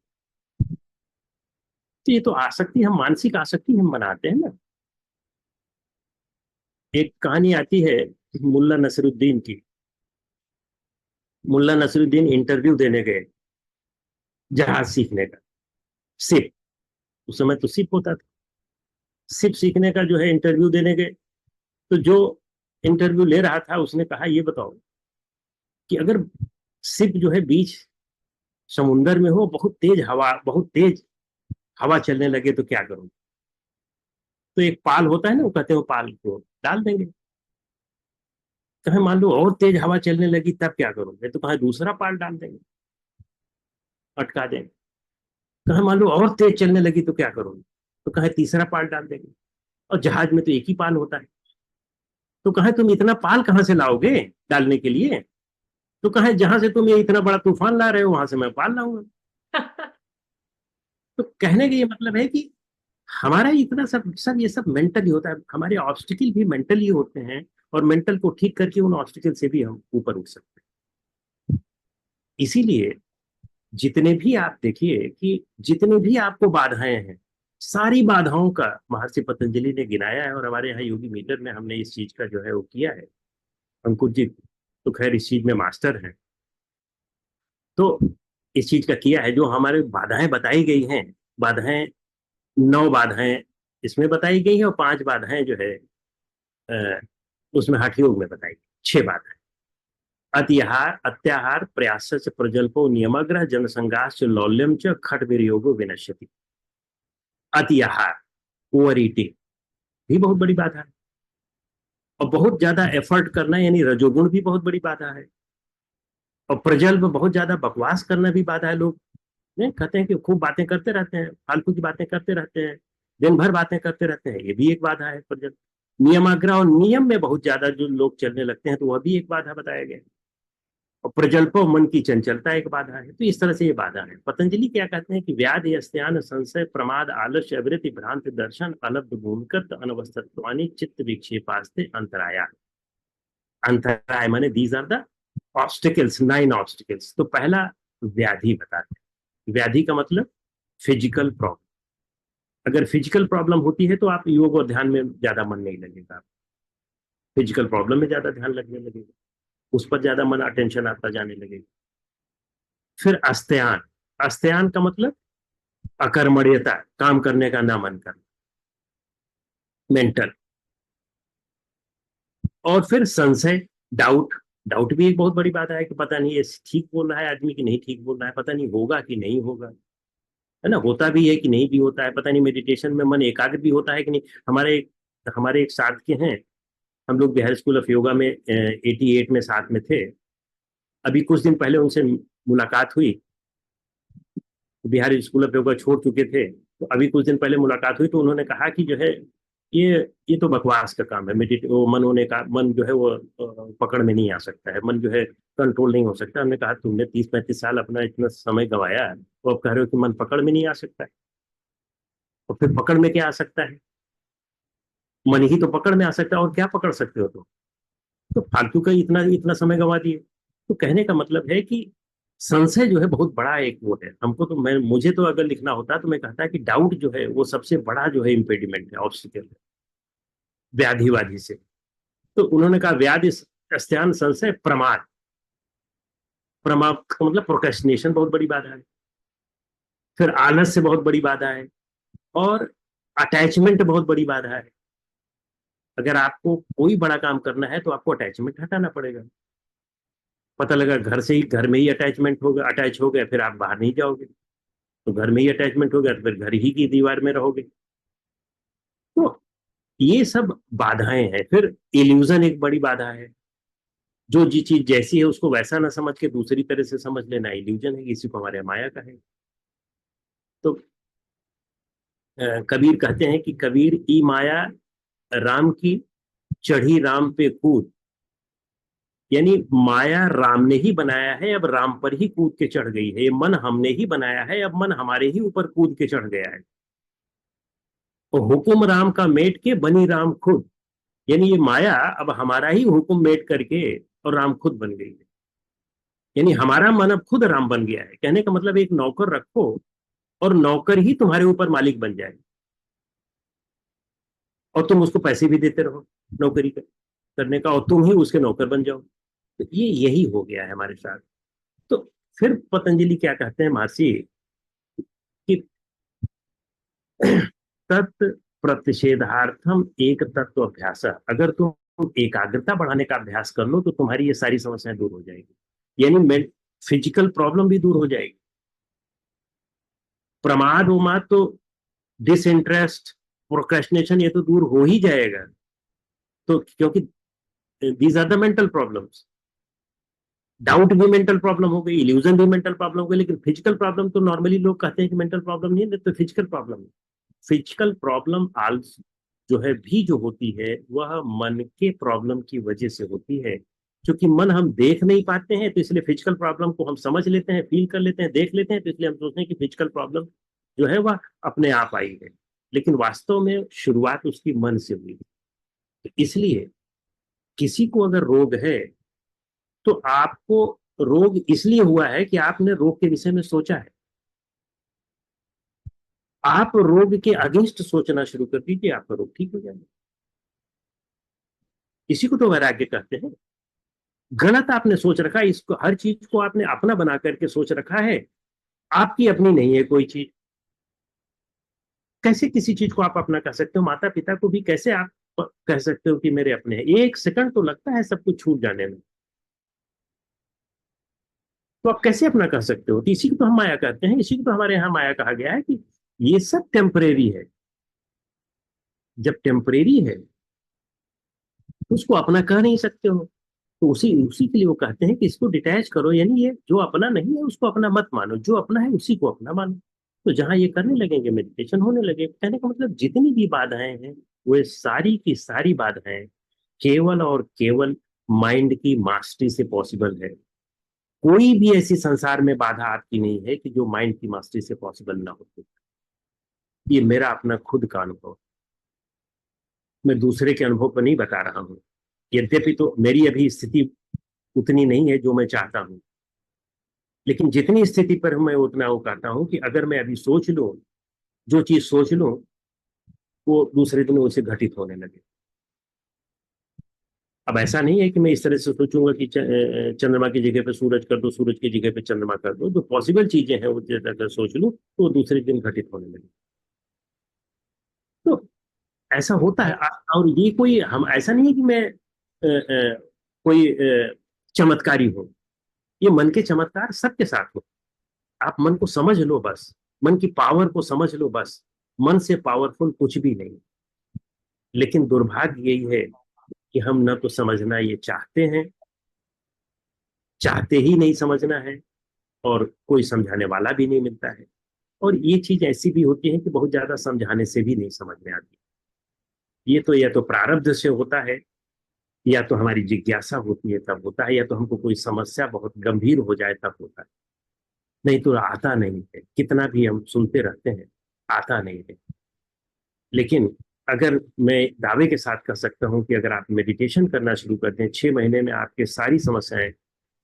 तो ये तो आसक्ति, हम मानसिक आसक्ति हम बनाते हैं ना। एक कहानी आती है मुल्ला नसरुद्दीन की। मुल्ला नसरुद्दीन इंटरव्यू देने गए जहाज सीखने का, सिप, उस समय तो सिप होता था, सिप सीखने का जो है इंटरव्यू देने गए। तो जो इंटरव्यू ले रहा था उसने कहा ये बताओ कि अगर सिप जो है बीच समुंदर में हो, बहुत तेज हवा चलने लगे तो क्या करोगे? तो एक पाल होता है ना, वो कहते हैं वो पाल को डाल देंगे। कहे मान लो और तेज हवा चलने लगी तब क्या करोगे? तो कहे दूसरा पाल डाल देंगे, अटका देंगे। कहे मान लो और तेज चलने लगी तो क्या करोगे? तो कहे तीसरा पाल डाल देंगे। और जहाज में तो एक ही पाल होता है। तो कहे तुम इतना पाल कहाँ से लाओगे डालने के लिए? तो कहे जहां से तुम ये इतना बड़ा तूफान ला रहे हो वहां से मैं पाल लाऊंगा। तो कहने का ये मतलब है कि हमारा इतना सब सब ये सब मेंटली होता है, हमारे ऑब्स्टिकल भी मेंटली होते हैं, और मेंटल को ठीक करके उन ऑब्स्टिकल से भी हम ऊपर उठ सकते हैं। इसीलिए जितने भी आप देखिए कि जितने भी आपको बाधाएं हैं, सारी बाधाओं का महर्षि पतंजलि ने गिनाया है, और हमारे यहाँ योगी मीटर में हमने इस चीज का जो है वो किया है। अंकुर जी तो खैर इस चीज में मास्टर हैं, तो इस चीज का किया है। जो हमारे बाधाएं बताई गई हैं, बाधाएं 9 बाधाएं इसमें बताई गई है, और 5 बाधाएं जो है अ, उसमें हठ योग में बताई गई, 6 बाधाएं। अतिहार, अत्याहार, प्रयास प्रजल्पो, नियमग्रह, जनसंघास, लौल्यम च खट विनियोगो विनश्यति। अतिहार, ओवर ईटिंग भी बहुत बड़ी बाधा है, और बहुत ज्यादा एफर्ट करना यानी रजोगुण भी बहुत बड़ी बाधा है। और प्रजल्प, बहुत ज्यादा बकवास करना भी बाधा है। लोग नहीं कहते हैं कि खूब बातें करते रहते हैं, फालतू की बातें करते रहते हैं, दिन भर बातें करते रहते हैं, ये भी एक बाधा है प्रजल्प। नियमाग्रह, और नियम में बहुत ज्यादा जो लोग चलने लगते हैं तो वह भी एक बाधा बताया गया। और प्रजल्पो, मन की चंचलता एक बाधा है। तो इस तरह से ये बाधा है। पतंजलि क्या कहते हैं कि व्याधि, अस्त्यान, संशय, प्रमाद, आलस्य, अवृत्ति, भ्रांति, दर्शन, अलब्ध, भूमिकृत, अनवस्थित्वानि, चित्त विक्षेपास्ते अंतराया। अंतराय माने these are the obstacles, 9 obstacles. तो पहला व्याधि बताते हैं। व्याधि का मतलब फिजिकल प्रॉब्लम। अगर फिजिकल प्रॉब्लम होती है तो आप योग और ध्यान में ज्यादा मन नहीं लगेगा, फिजिकल प्रॉब्लम में ज्यादा ध्यान लगने लगेगा, उस पर ज्यादा मन, अटेंशन आपका जाने लगेगा। फिर अस्त्यान, अस्त्यान का मतलब अकर्मण्यता, काम करने का ना मन करना, मेंटल। और फिर संशय, डाउट, डाउट भी एक बहुत बड़ी बात है कि पता नहीं ये ठीक बोल रहा है आदमी कि नहीं ठीक बोल रहा है, पता नहीं होगा कि नहीं होगा। है ना, होता भी है कि नहीं भी होता है पता नहीं, मेडिटेशन में मन एकाग्र भी होता है कि नहीं। हमारे एक साथ के हैं, हम लोग बिहार स्कूल ऑफ योगा में 88 में साथ में थे। अभी कुछ दिन पहले उनसे मुलाकात हुई, बिहार स्कूल ऑफ योगा छोड़ चुके थे, तो अभी कुछ दिन पहले मुलाकात हुई, तो उन्होंने कहा कि जो है ये ये तो बकवास का काम है, वो मन होने का, मन जो है वो पकड़ में नहीं आ सकता है, मन जो है कंट्रोल नहीं हो सकता। हमने कहा तुमने 30-35 साल अपना इतना समय गंवाया है, तो अब कह रहे हो कि मन पकड़ में नहीं आ सकता है, और फिर पकड़ में क्या आ सकता है, मन ही तो पकड़ में आ सकता है, और क्या पकड़ सकते हो तुम, तो फालतू का इतना इतना समय गंवा दिए। तो कहने का मतलब है कि संशय जो है बहुत बड़ा एक वो है। हमको तो मुझे तो अगर लिखना होता तो मैं कहता कि डाउट जो है वो सबसे बड़ा जो है इम्पेडिमेंट है, ऑब्स्टिकल है व्याधिवादी से। तो उन्होंने कहा व्याधि अस्त्यान संशय प्रमाद, प्रमाद का मतलब प्रोक्रेस्टिनेशन बहुत बड़ी बाधा है, फिर आलस से बहुत बड़ी बाधा है, और अटैचमेंट बहुत बड़ी बाधा है। अगर आपको कोई बड़ा काम करना है तो आपको अटैचमेंट हटाना पड़ेगा। पता लगा घर में ही अटैचमेंट हो गया, अटैच हो गया, फिर आप बाहर नहीं जाओगे, तो घर में ही अटैचमेंट हो गया तो फिर घर ही की दीवार में रहोगे। तो ये सब बाधाएं हैं। फिर इल्यूजन एक बड़ी बाधा है, जो जी चीज जैसी है उसको वैसा ना समझ के दूसरी तरह से समझ लेना इल्यूजन है, इसी को हमारे माया का है। तो कबीर कहते हैं कि कबीर ई माया राम की चढ़ी राम पे कूद, यानी माया राम ने ही बनाया है, अब राम पर ही कूद के चढ़ गई है। ये मन हमने ही बनाया है, अब मन हमारे ही ऊपर कूद के चढ़ गया है। और हुकुम राम का मेट के बनी राम खुद, यानी ये माया अब हमारा ही हुक्म मेट करके और राम खुद बन गई है। यानी हमारा मन अब खुद राम बन गया है। कहने का मतलब एक नौकर रखो और नौकर ही तुम्हारे ऊपर मालिक बन जाए, और तुम उसको पैसे भी देते रहो नौकरी करने का, और तुम ही उसके नौकर बन जाओ। तो ये यही हो गया है हमारे साथ। तो फिर पतंजलि क्या कहते हैं महर्षि कि तत् प्रतिषेधार्थम एक तत्व अभ्यास, अगर तुम एकाग्रता बढ़ाने का अभ्यास कर लो तो तुम्हारी ये सारी समस्याएं दूर हो जाएगी। यानी फिजिकल प्रॉब्लम भी दूर हो जाएगी, प्रमाद उमाद तो, डिसइंटरेस्ट, प्रोक्रेस्टिनेशन, ये तो दूर हो ही जाएगा। तो क्योंकि these are the mental problems, doubt भी मेंटल प्रॉब्लम हो गई, इल्यूजन भी मेंटल प्रॉब्लम हो गई, लेकिन फिजिकल प्रॉब्लम तो नॉर्मली लोग कहते हैं कि मेंटल प्रॉब्लम नहीं है, तो फिजिकल प्रॉब्लम है। फिजिकल प्रॉब्लम आल्स जो है भी जो होती है वह मन के प्रॉब्लम की वजह से होती है। क्योंकि मन हम देख नहीं पाते हैं, तो इसलिए फिजिकल प्रॉब्लम को हम समझ लेते हैं, फील कर लेते हैं, देख लेते हैं, तो इसलिए हम सोचते हैं कि फिजिकल प्रॉब्लम जो है वह अपने आप आई है, लेकिन वास्तव में शुरुआत उसकी मन से हुई। तो इसलिए किसी को अगर रोग है तो आपको रोग इसलिए हुआ है कि आपने रोग के विषय में सोचा है। आप रोग के अगेंस्ट सोचना शुरू कर दीजिए, आपका रोग ठीक हो जाएगा। इसी को तो वैराग्य कहते हैं। गलत आपने सोच रखा है, इसको हर चीज को आपने अपना बना करके सोच रखा है, आपकी अपनी नहीं है कोई चीज। कैसे किसी चीज को आप अपना कह सकते हो? माता पिता को भी कैसे आप कह सकते हो कि मेरे अपने हैं? एक सेकंड तो लगता है सब कुछ छूट जाने में, तो आप कैसे अपना कह सकते हो? तो इसी को तो हम माया कहते हैं, इसी को तो हमारे यहाँ माया कहा गया है कि ये सब टेम्परेरी है। जब टेम्परेरी है तो उसको अपना कह नहीं सकते हो, तो उसी उसी के लिए वो कहते हैं कि इसको डिटैच करो, यानी ये जो अपना नहीं है उसको अपना मत मानो, जो अपना है उसी को अपना मानो। तो जहां ये करने लगेंगे मेडिटेशन होने लगे। कहने का मतलब जितनी भी बाधाएं हैं वे सारी की सारी बाधाएं केवल और केवल माइंड की मास्टरी से पॉसिबल है। कोई भी ऐसी संसार में बाधा आपकी नहीं है कि जो माइंड की मास्टरी से पॉसिबल ना हो। ये मेरा अपना खुद का अनुभव, मैं दूसरे के अनुभव पर नहीं बता रहा हूँ। यद्यपि तो मेरी अभी स्थिति उतनी नहीं है जो मैं चाहता हूँ, लेकिन जितनी स्थिति पर मैं उतना वो कहता हूँ कि अगर मैं अभी सोच लूं, जो चीज सोच लूं वो दूसरे दिन उसे घटित होने लगे। अब ऐसा नहीं है कि मैं इस तरह से सोचूंगा कि चंद्रमा की जगह पे सूरज कर दो, सूरज की जगह पे चंद्रमा कर दो। जो पॉसिबल चीजें हैं वो अगर सोच लूं तो वो दूसरे दिन घटित होने लगे। तो ऐसा होता है। और ये कोई हम ऐसा नहीं है कि मैं कोई चमत्कारी हूं। ये मन के चमत्कार सबके साथ हो, आप मन को समझ लो बस। मन की पावर को समझ लो बस। मन से पावरफुल कुछ भी नहीं। लेकिन दुर्भाग्य यही है कि हम न तो समझना ये चाहते हैं, चाहते ही नहीं समझना है, और कोई समझाने वाला भी नहीं मिलता है। और ये चीज ऐसी भी होती है कि बहुत ज्यादा समझाने से भी नहीं समझ में आती। ये तो या तो प्रारब्ध से होता है, या तो हमारी जिज्ञासा होती है तब होता है, या तो हमको कोई समस्या बहुत गंभीर हो जाए तब होता है। नहीं तो आता नहीं है, कितना भी हम सुनते रहते हैं, आता नहीं है। लेकिन अगर मैं दावे के साथ कह सकता हूं कि अगर आप मेडिटेशन करना शुरू कर दें, 6 महीने में आपके सारी समस्याएं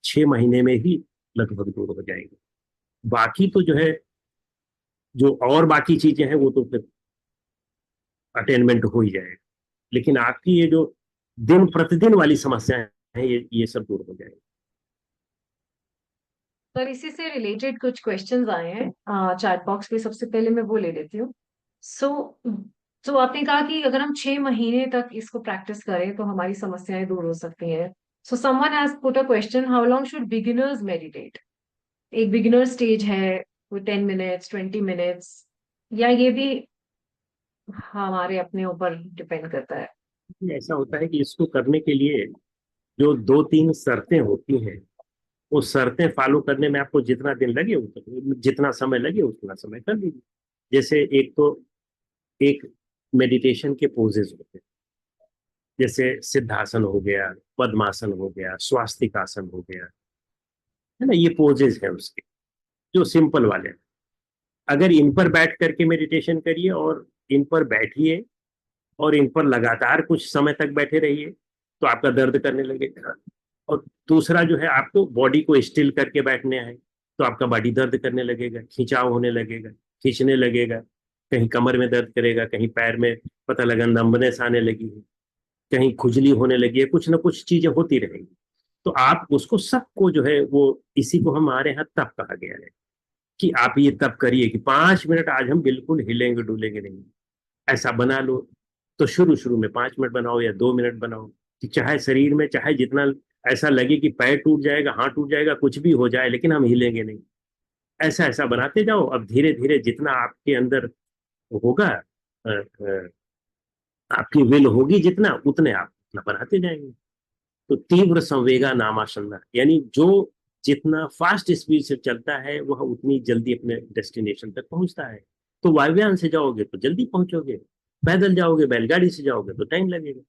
6 महीने में ही लगभग दूर हो जाएंगी। बाकी तो जो है, जो और बाकी चीजें हैं वो तो फिर अटेनमेंट हो ही जाएगा। लेकिन आपकी ये जो दिन प्रतिदिन वाली समस्याएं हैं, ये सब दूर हो जाएगी। सर इसी से रिलेटेड कुछ क्वेश्चंस आए हैं चैट बॉक्स पे, सबसे पहले मैं वो ले लेती हूँ। सो तो आपने कहा कि अगर हम 6 महीने तक इसको प्रैक्टिस करें तो हमारी समस्याएं दूर हो सकती हैं। So someone has put a question, how long should beginners meditate? एक बिगिनर स्टेज है, वो 10 मिनट्स 20 मिनट्स, या ये भी हमारे अपने ऊपर डिपेंड करता है? ऐसा होता है कि इसको करने के लिए जो 2-3 शर्तें होती हैं, वो शर्तें फॉलो करने में आपको जितना दिन लगे जितना समय लगे उतना समय कर लीजिए। जैसे एक तो एक मेडिटेशन के पोजेज होते हैं, जैसे सिद्धासन हो गया, पद्मासन हो गया, स्वास्तिक आसन हो गया, है ना, ये पोजेज हैं उसके, जो सिंपल वाले हैं। अगर इन पर बैठ करके मेडिटेशन करिए और इन पर बैठिए और इन पर लगातार कुछ समय तक बैठे रहिए तो आपका दर्द करने लगेगा। और दूसरा जो है, आपको बॉडी को स्टिल करके बैठने है तो आपका बॉडी दर्द करने लगेगा, खिंचाव होने लगेगा, खींचने लगेगा, कहीं कमर में दर्द करेगा, कहीं पैर में पता लगा नंबनेस आने लगी है, कहीं खुजली होने लगी है, कुछ ना कुछ चीजें होती रहेंगी। तो आप उसको सबको जो है वो, इसी को हमारे यहाँ तप कहा गया है कि आप ये तप करिए कि 5 मिनट आज हम बिल्कुल हिलेंगे डुलेंगे नहीं, ऐसा बना लो। तो शुरू शुरू में 5 मिनट बनाओ या 2 मिनट बनाओ, कि चाहे शरीर में चाहे जितना ऐसा लगे कि पैर टूट जाएगा, हाथ टूट जाएगा, कुछ भी हो जाए, लेकिन हम हिलेंगे नहीं। ऐसा ऐसा बनाते जाओ। अब धीरे धीरे जितना आपके अंदर होगा, आपकी विल होगी जितना, उतने आप उतना बनाते जाएंगे। तो तीव्र संवेगा नामाशंना, यानी जो जितना फास्ट स्पीड से चलता है वह उतनी जल्दी अपने डेस्टिनेशन तक पहुंचता है। तो वायुयान से जाओगे तो जल्दी पहुंचोगे, पैदल जाओगे, बैलगाड़ी से जाओगे तो टाइम लगेगा।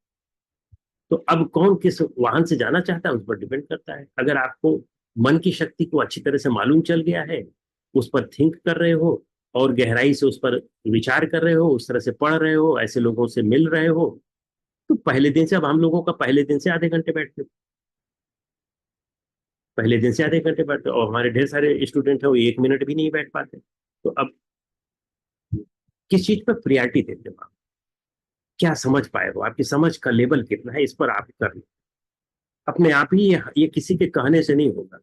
तो अब कौन किस वाहन से जाना चाहता है उस पर डिपेंड करता है। अगर आपको मन की शक्ति को अच्छी तरह से मालूम चल गया है, उस पर थिंक कर रहे हो और गहराई से उस पर विचार कर रहे हो, उस तरह से पढ़ रहे हो, ऐसे लोगों से मिल रहे हो, तो पहले दिन से, अब हम लोगों का पहले दिन से आधे घंटे बैठते, पहले दिन से आधे घंटे बैठते, और हमारे ढेर सारे स्टूडेंट हैं वो 1 मिनट भी नहीं बैठ पाते। तो अब किस चीज पर प्रियरिटी देते हो आप, क्या समझ पाए हो, आपकी समझ का लेवल कितना है, इस पर आप कर लो। अपने आप ही ये किसी के कहने से नहीं होगा।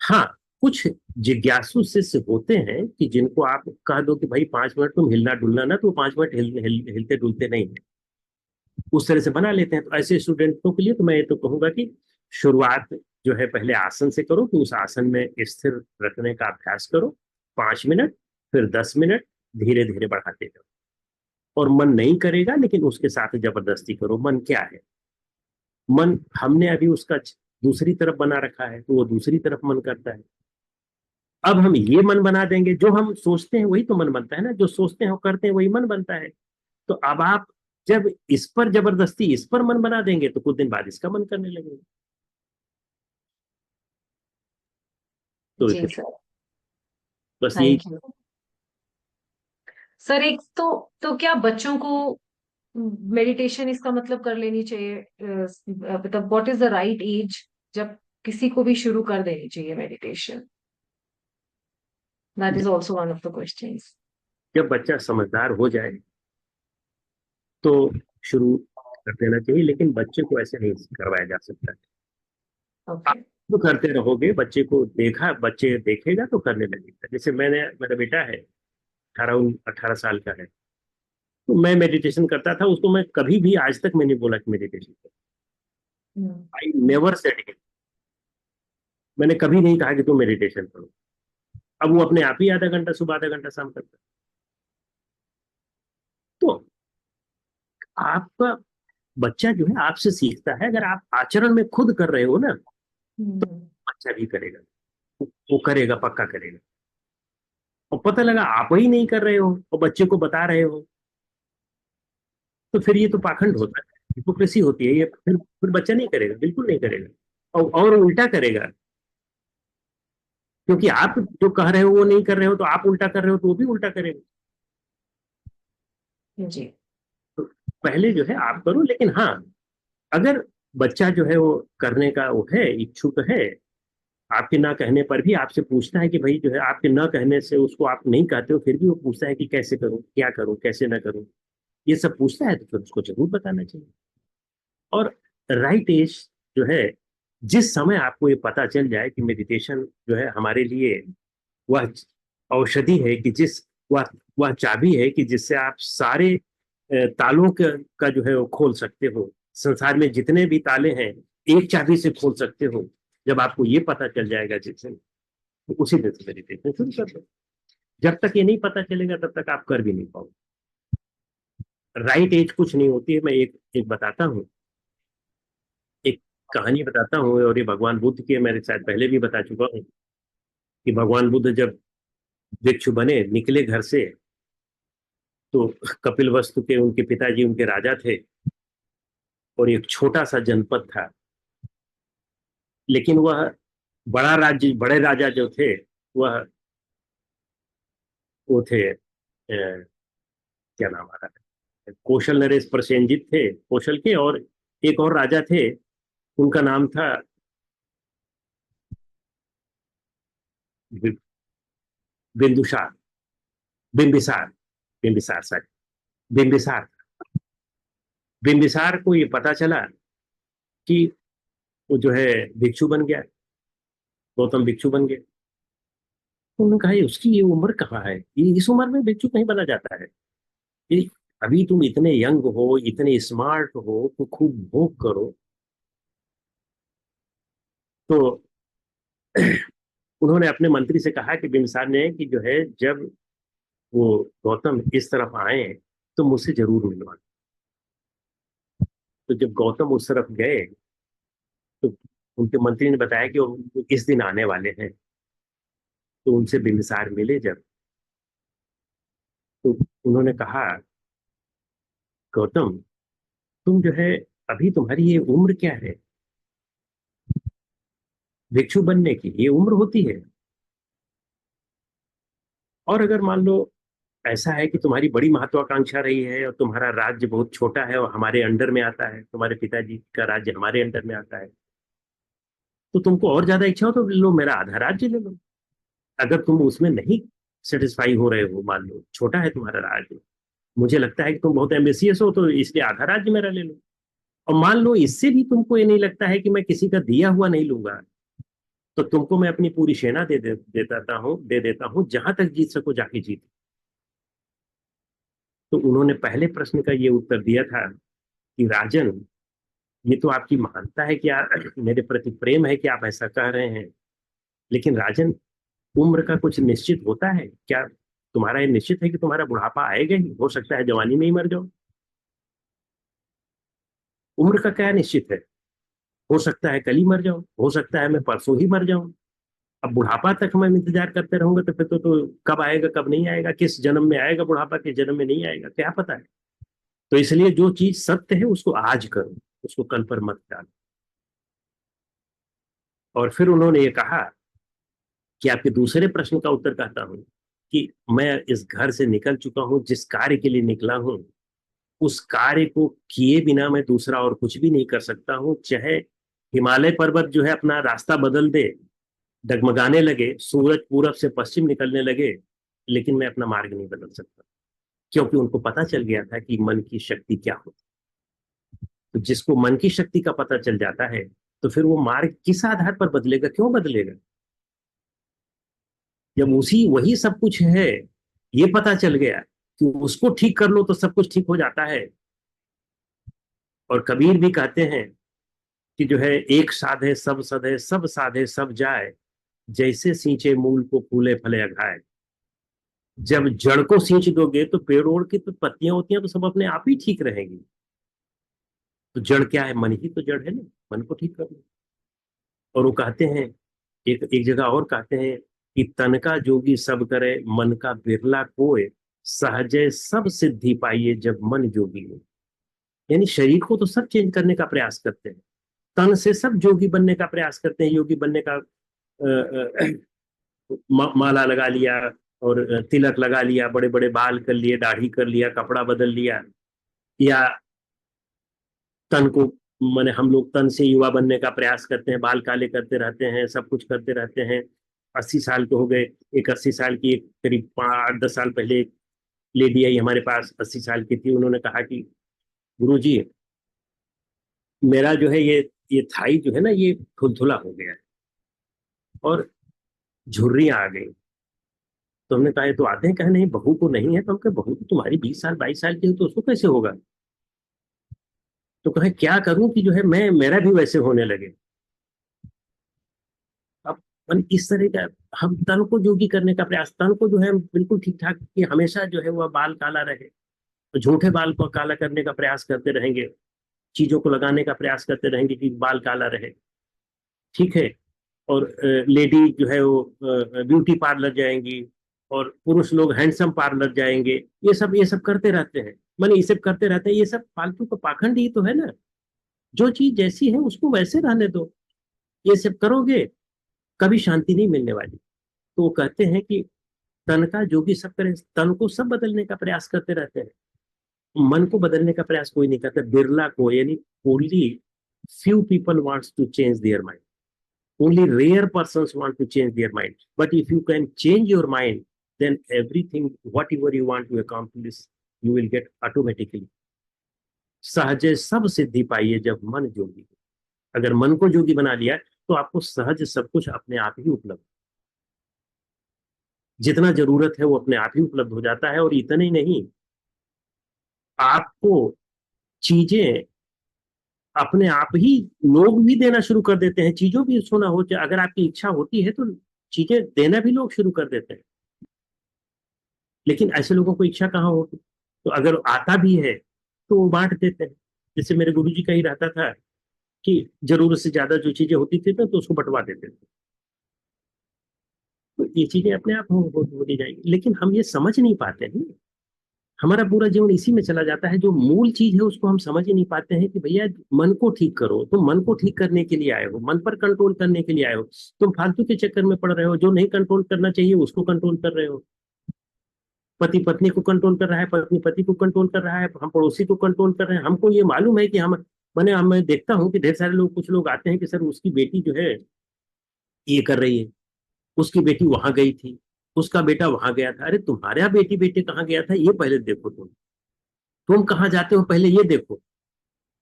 हाँ, कुछ जिज्ञासु शिष्य होते हैं कि जिनको आप कह दो कि भाई 5 मिनट तुम हिलना डुलना ना, तो 5 मिनट हिलते डुलते नहीं है, उस तरह से बना लेते हैं। तो ऐसे स्टूडेंटों के लिए तो मैं ये तो कहूंगा कि शुरुआत जो है पहले आसन से करो, कि उस आसन में स्थिर रखने का अभ्यास करो 5 मिनट, फिर 10 मिनट, धीरे धीरे बढ़ाते जाओ। और मन नहीं करेगा, लेकिन उसके साथ जबरदस्ती करो। मन क्या है? मन हमने अभी उसका दूसरी तरफ बना रखा है, तो वो दूसरी तरफ मन करता है। अब हम ये मन बना देंगे, जो हम सोचते हैं वही तो मन बनता है ना, जो सोचते हैं वो करते हैं वही मन बनता है। तो अब आप जब इस पर जबरदस्ती इस पर मन बना देंगे तो कुछ दिन बाद इसका मन करने लगेगा। तो जी सर, बस यही। Thank you sir. एक तो क्या बच्चों को मेडिटेशन इसका मतलब कर लेनी चाहिए? मतलब what is the right age जब किसी को भी शुरू कर देनी चाहिए meditation? That is also one of the questions. जब बच्चा समझदार हो जाए तो शुरू कर देना चाहिए, लेकिन बच्चे को ऐसे नहीं करवाया जा सकता। आप ओके। तो करते रहोगे, बच्चे को देखा, बच्चे देखेगा तो करने लगेगा। जैसे मेरा बेटा है, 18 साल का है, तो मैं मेडिटेशन करता था, उसको मैं कभी भी आज तक मैंने बोला कि मेडिटेशन कर, आई नेवर सेड हिम, मैंने कभी नहीं कहा कि तुम मेडिटेशन करो। अब वो अपने आप ही आधा घंटा सुबह आधा घंटा शाम करता है। तो आपका बच्चा जो है आपसे सीखता है, अगर आप आचरण में खुद कर रहे हो ना, बच्चा भी करेगा, वो करेगा, पक्का करेगा। और पता लगा आप ही नहीं कर रहे हो और बच्चे को बता रहे हो, तो फिर ये तो पाखंड होता है, हिपोक्रेसी होती है ये। फिर बच्चा नहीं करेगा, बिल्कुल नहीं करेगा, और उल्टा करेगा। क्योंकि आप जो कह रहे हो वो नहीं कर रहे हो, तो आप उल्टा कर रहे हो तो वो भी उल्टा करेगा। जी। तो पहले जो है आप करो, लेकिन हाँ, अगर बच्चा जो है वो करने का वो है, इच्छुक है, आपके ना कहने पर भी आपसे पूछता है कि भाई जो है, आपके ना कहने से उसको आप नहीं कहते हो, फिर भी वो पूछता है कि कैसे करूं, क्या करूं, कैसे ना करूं, ये सब पूछता है, तो फिर उसको जरूर बताना चाहिए। और राइट एज जो है, जिस समय आपको ये पता चल जाए कि मेडिटेशन जो है हमारे लिए वह औषधि है, कि वह चाबी है कि जिससे आप सारे तालों का जो है वो खोल सकते हो। संसार में जितने भी ताले हैं एक चाबी से खोल सकते हो। जब आपको ये पता चल जाएगा जिस दिन, तो उसी दिन से मेडिटेशन शुरू कर दो। जब तक ये नहीं पता चलेगा तब तक आप कर भी नहीं पाओगे। राइट एज कुछ नहीं होती है। मैं एक एक बताता हूँ, एक कहानी बताता हूँ, और ये भगवान बुद्ध की है, मैंने शायद पहले भी बता चुका हूँ कि भगवान बुद्ध जब भिक्षु बने, निकले घर से, तो कपिल वस्तु के उनके पिताजी उनके राजा थे, और एक छोटा सा जनपद था, लेकिन वह बड़ा राज्य, बड़े राजा जो थे, वह वो थे क्या नाम आ रहा है, कौशल नरेश प्रसेनजीत थे कौशल के, और एक और राजा थे, उनका नाम था बिंदुसार, बिंबिसार, बिंबिसार सॉरी, बिंबिसार। बिंबिसार को ये पता चला कि वो जो है भिक्षु बन गया, गौतम भिक्षु बन गए। तो उन्होंने कहा, उसकी ये उम्र कहाँ है, ये इस उम्र में भिक्षु नहीं बना जाता है। ये अभी तुम इतने यंग हो, इतने स्मार्ट हो, तो खूब भोग करो। तो उन्होंने अपने मंत्री से कहा कि बिंबिसार ने, कि जो है जब वो गौतम इस तरफ आए तो मुझसे जरूर मिलवा। तो जब गौतम उस तरफ गए, तो उनके मंत्री ने बताया कि वो इस दिन आने वाले हैं। तो उनसे बिंबिसार मिले जब, तो उन्होंने कहा, गौतम, तुम जो है, अभी तुम्हारी ये उम्र क्या है, भिक्षु बनने की ये उम्र होती है। और अगर मान लो ऐसा है कि तुम्हारी बड़ी महत्वाकांक्षा रही है, और तुम्हारा राज्य बहुत छोटा है और हमारे अंडर में आता है, तुम्हारे पिताजी का राज्य हमारे अंडर में आता है, तो तुमको और ज्यादा इच्छा हो तो लो, मेरा आधा राज्य ले लो। अगर तुम उसमें नहीं सेटिस्फाई हो रहे हो, मान लो छोटा है तुम्हारा राज्य, मुझे लगता है कि तुम बहुत एम्बिशियस हो, तो इसलिए आधा राज्य मेरा ले लो। और मान लो इससे भी तुमको ये नहीं लगता है कि मैं किसी का दिया हुआ नहीं लूंगा, तो तुमको मैं अपनी पूरी सेना दे देता हूँ, जहां तक जीत सको जाके जीत। तो उन्होंने पहले प्रश्न का ये उत्तर दिया था कि राजन, ये तो आपकी महानता है कि आप मेरे प्रति प्रेम है कि आप ऐसा कह रहे हैं, लेकिन राजन, उम्र का कुछ निश्चित होता है क्या? तुम्हारा ये निश्चित है कि तुम्हारा बुढ़ापा आएगा ही? हो सकता है जवानी में ही मर जाओ। उम्र का क्या निश्चित है? हो सकता है कल ही मर जाओ, हो सकता है मैं परसों ही मर जाऊं। अब बुढ़ापा तक मैं इंतजार करते रहूंगा, तो फिर तो कब आएगा कब नहीं आएगा, किस जन्म में आएगा बुढ़ापा, किस जन्म में नहीं आएगा, क्या पता है। तो इसलिए जो चीज सत्य है उसको आज करो, उसको कल पर मत डालो। और फिर उन्होंने ये कहा कि आपके दूसरे प्रश्न का उत्तर कहता हूं कि मैं इस घर से निकल चुका हूं, जिस कार्य के लिए निकला हूं, उस कार्य को किए बिना मैं दूसरा और कुछ भी नहीं कर सकता हूं। चाहे हिमालय पर्वत जो है अपना रास्ता बदल दे, डगमगाने लगे, सूरज पूरब से पश्चिम निकलने लगे, लेकिन मैं अपना मार्ग नहीं बदल सकता। क्योंकि उनको पता चल गया था कि मन की शक्ति क्या होती है। तो जिसको मन की शक्ति का पता चल जाता है, तो फिर वो मार्ग किस आधार पर बदलेगा, क्यों बदलेगा? जब उसी वही सब कुछ है, ये पता चल गया कि उसको ठीक कर लो तो सब कुछ ठीक हो जाता है। और कबीर भी कहते हैं कि जो है, एक साधे सब सधे, सब साधे सब जाए, जैसे सींचे मूल को फूले फले अघाए। जब जड़ को सींच दोगे तो पेड़ ओड़ की तो पत्तियां होती हैं तो सब अपने आप ही ठीक रहेंगी। तो जड़ क्या है? मन ही तो जड़ है ना, मन को ठीक करना। और वो कहते हैं, एक एक जगह और कहते हैं कि तन का जोगी सब करे, मन का बिरला कोय, सहजे सब सिद्धि पाइए जब मन जोगी हो। यानी शरीर को तो सब चेंज करने का प्रयास करते हैं, तन से सब जोगी बनने का प्रयास करते हैं, योगी बनने का माला लगा लिया और तिलक लगा लिया, बड़े बड़े बाल कर लिए, दाढ़ी कर लिया, कपड़ा बदल लिया, या तन को, माने हम लोग तन से युवा बनने का प्रयास करते हैं, बाल काले करते रहते हैं, सब कुछ करते रहते हैं। 80 साल के हो गए। एक 80 साल की, एक करीब 5-10 साल पहले एक लेडी आई हमारे पास, 80 साल की थी। उन्होंने कहा कि गुरुजी, मेरा जो है ये थाई जो है ना, ये थुलथुला हो गया है और झुर्रियां आ गई। तो हमने कहा, तो आते हैं? कहा नहीं, बहू को नहीं है। तो हम कहे, बहू तो तुम्हारी 20 साल 22 साल की है, तो उसको कैसे होगा? तो कहे, क्या करूं कि जो है मैं, मेरा भी वैसे होने लगे। अब इस तरह का हम तन को योगी करने का प्रयास, तन को जो है बिल्कुल ठीक ठाक कि हमेशा जो है वह बाल काला रहे, तो झूठे बाल को काला करने का प्रयास करते रहेंगे, चीजों को लगाने का प्रयास करते रहेंगे कि बाल काला रहे, ठीक है। और लेडी जो है वो ब्यूटी पार्लर जाएंगी, और पुरुष लोग हैंडसम पार्लर जाएंगे। ये सब करते रहते हैं, माने ये सब करते रहते हैं। ये सब फालतू का पाखंड ही तो है ना। जो चीज जैसी है उसको वैसे रहने दो। ये सब करोगे कभी शांति नहीं मिलने वाली। तो वो कहते हैं कि तन का जोगी सब करे, तन को सब बदलने का प्रयास करते रहते हैं, मन को बदलने का प्रयास कोई नहीं करता। बिरला को, यानी only few people wants to change their mind. Only rare persons want to change their mind. But if you can change your mind, then everything, whatever you want to accomplish, you will get automatically. सहजे सब सिद्धि पाइए जब मन जोगी। अगर मन को जोगी बना लिया तो आपको सहज सब कुछ अपने आप ही उपलब्ध, जितना जरूरत है वो अपने आप ही उपलब्ध हो जाता है। और इतना ही नहीं, आपको चीजें अपने आप ही लोग भी देना शुरू कर देते हैं। चीजों भी सुना हो, अगर आपकी इच्छा होती है तो चीजें देना भी लोग शुरू कर देते हैं। लेकिन ऐसे लोगों को इच्छा कहाँ होती? तो अगर आता भी है तो वो बांट देते हैं। जैसे मेरे गुरुजी का ही रहता था कि जरूरत से ज्यादा जो चीजें होती थी ना, तो उसको बंटवा देते थे। तो ये चीजें अपने आप होती जाएंगी, लेकिन हम ये समझ नहीं पाते हैं। हमारा पूरा जीवन इसी में चला जाता है। जो मूल चीज है उसको हम समझ ही नहीं पाते हैं कि भैया मन को ठीक करो। तुम मन को ठीक करने के लिए आए हो, मन पर कंट्रोल करने के लिए आए हो। तुम फालतू के चक्कर में पड़ रहे हो, जो नहीं कंट्रोल करना चाहिए उसको कंट्रोल कर रहे हो। पति पत्नी को कंट्रोल कर रहा है, पत्नी पति को कंट्रोल कर रहा है, हम पड़ोसी को कंट्रोल कर रहे हैं। हमको ये मालूम है कि मैं देखता हूँ कि ढेर सारे लोग, कुछ लोग आते हैं कि सर उसकी बेटी जो है ये कर रही है, उसकी बेटी वहां गई थी, उसका बेटा वहां गया था। अरे तुम्हारा बेटी बेटे कहाँ गया था ये पहले देखो। तुम कहाँ जाते हो पहले ये देखो।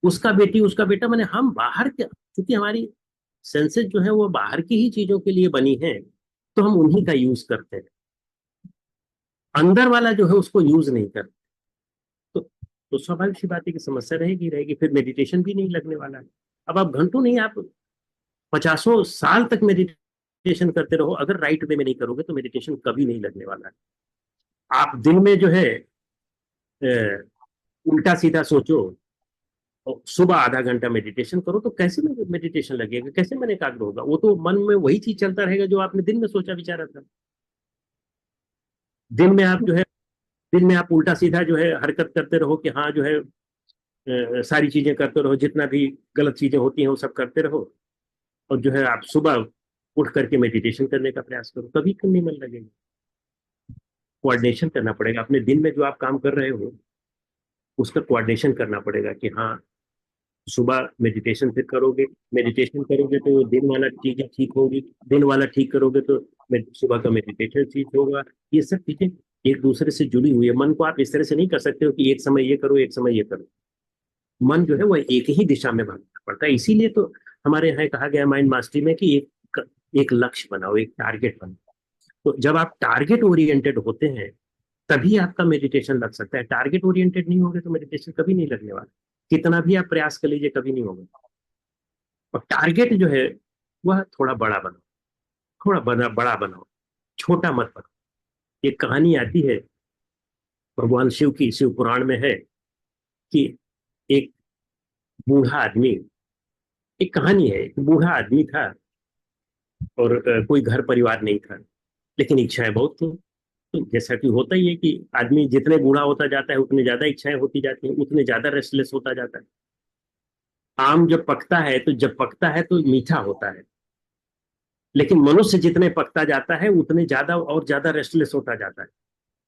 उसका बेटी उसका बेटा, मैंने हम बाहर के, क्योंकि हमारी सेंसेस जो है वो बाहर की ही चीजों के लिए बनी है, तो हम उन्हीं का यूज करते हैं। अंदर वाला जो है उसको यूज नहीं करते। तो स्वाभाविक सी बात है कि समस्या रहेगी रहेगी, फिर मेडिटेशन भी नहीं लगने वाला है। अब आप घंटों नहीं, आप 50 साल तक मेडिटेशन करते रहो, अगर राइट वे में नहीं करोगे तो मेडिटेशन कभी नहीं लगने वाला है। आप दिन में जो है उल्टा सीधा सोचो और सुबह आधा घंटा मेडिटेशन करो, तो कैसे मेडिटेशन लगेगा? कैसे मन एकाग्र होगा? वो तो मन में वही चीज चलता रहेगा जो आपने दिन में सोचा विचारा था। दिन में आप जो है, दिन में आप उल्टा सीधा जो है हरकत करते रहो कि हाँ जो है सारी चीजें करते रहो, जितना भी गलत चीजें होती हैं वो सब करते रहो, और जो है आप सुबह उठ करके मेडिटेशन करने का प्रयास करो, कभी नहीं मन लगेगा। कोऑर्डिनेशन करना पड़ेगा अपने दिन में जो आप काम कर रहे हो, उसका कोऑर्डिनेशन करना पड़ेगा कि हाँ सुबह मेडिटेशन फिर करोगे, मेडिटेशन करोगे तो दिन वाला चीजें ठीक होगी, दिन वाला ठीक करोगे तो सुबह का मेडिटेशन ठीक होगा। ये सब चीजें एक दूसरे से जुड़ी हुई है। मन को आप इस तरह से नहीं कर सकते हो कि एक समय ये करो एक समय ये करो। मन जो है वो एक ही दिशा में भागना पड़ता है। इसीलिए तो हमारे यहाँ कहा गया माइंड मास्टरी में कि एक लक्ष्य बनाओ, एक टारगेट बनाओ। तो जब आप टारगेट ओरिएंटेड होते हैं तभी आपका मेडिटेशन लग सकता है। टारगेट ओरिएंटेड नहीं होंगे तो मेडिटेशन कभी नहीं लगने वाला। कितना भी आप प्रयास कर लीजिए कभी नहीं होगा। और टारगेट जो है वह थोड़ा बड़ा बनाओ, थोड़ा बड़ा बनाओ, छोटा मत बनाओ। एक कहानी आती है भगवान शिव की, शिव पुराण में है कि एक बूढ़ा आदमी, एक कहानी है, एक बूढ़ा आदमी था और कोई घर परिवार नहीं था, लेकिन इच्छाएं बहुत थी। तो जैसा कि होता ही है कि आदमी जितने बूढ़ा होता जाता है उतने ज्यादा इच्छाएं होती जाती हैं, उतने ज्यादा रेस्टलेस होता जाता है। आम जब पकता है तो जब पकता है तो मीठा होता है, लेकिन मनुष्य जितने पकता जाता है उतने ज्यादा और ज्यादा रेस्टलेस होता जाता है,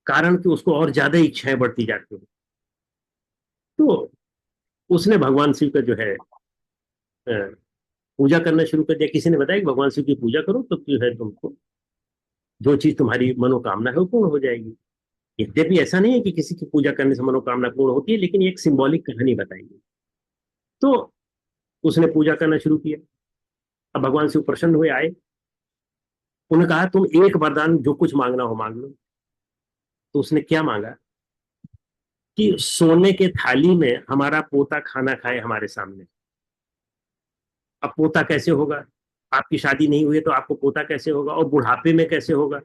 कारण कि उसको और ज्यादा इच्छाएं बढ़ती जाती हैं। तो उसने भगवान शिव का जो है पूजा करना शुरू कर दिया। किसी ने बताया कि भगवान शिव की पूजा करो तो जो है तुमको जो चीज तुम्हारी मनोकामना है वो पूर्ण हो जाएगी। यद्यपि ऐसा नहीं है कि किसी की पूजा करने से मनोकामना पूर्ण होती है, लेकिन एक सिंबॉलिक कहानी बताई गई। तो उसने पूजा करना शुरू किया। अब भगवान शिव प्रसन्न हुए, आए, उन्होंने कहा तुम एक वरदान जो कुछ मांगना हो मांग लो। तो उसने क्या मांगा कि सोने के थाली में हमारा पोता खाना खाए हमारे सामने। अब पोता कैसे होगा? आपकी शादी नहीं हुई है तो आपको पोता कैसे होगा, और बुढ़ापे में कैसे होगा?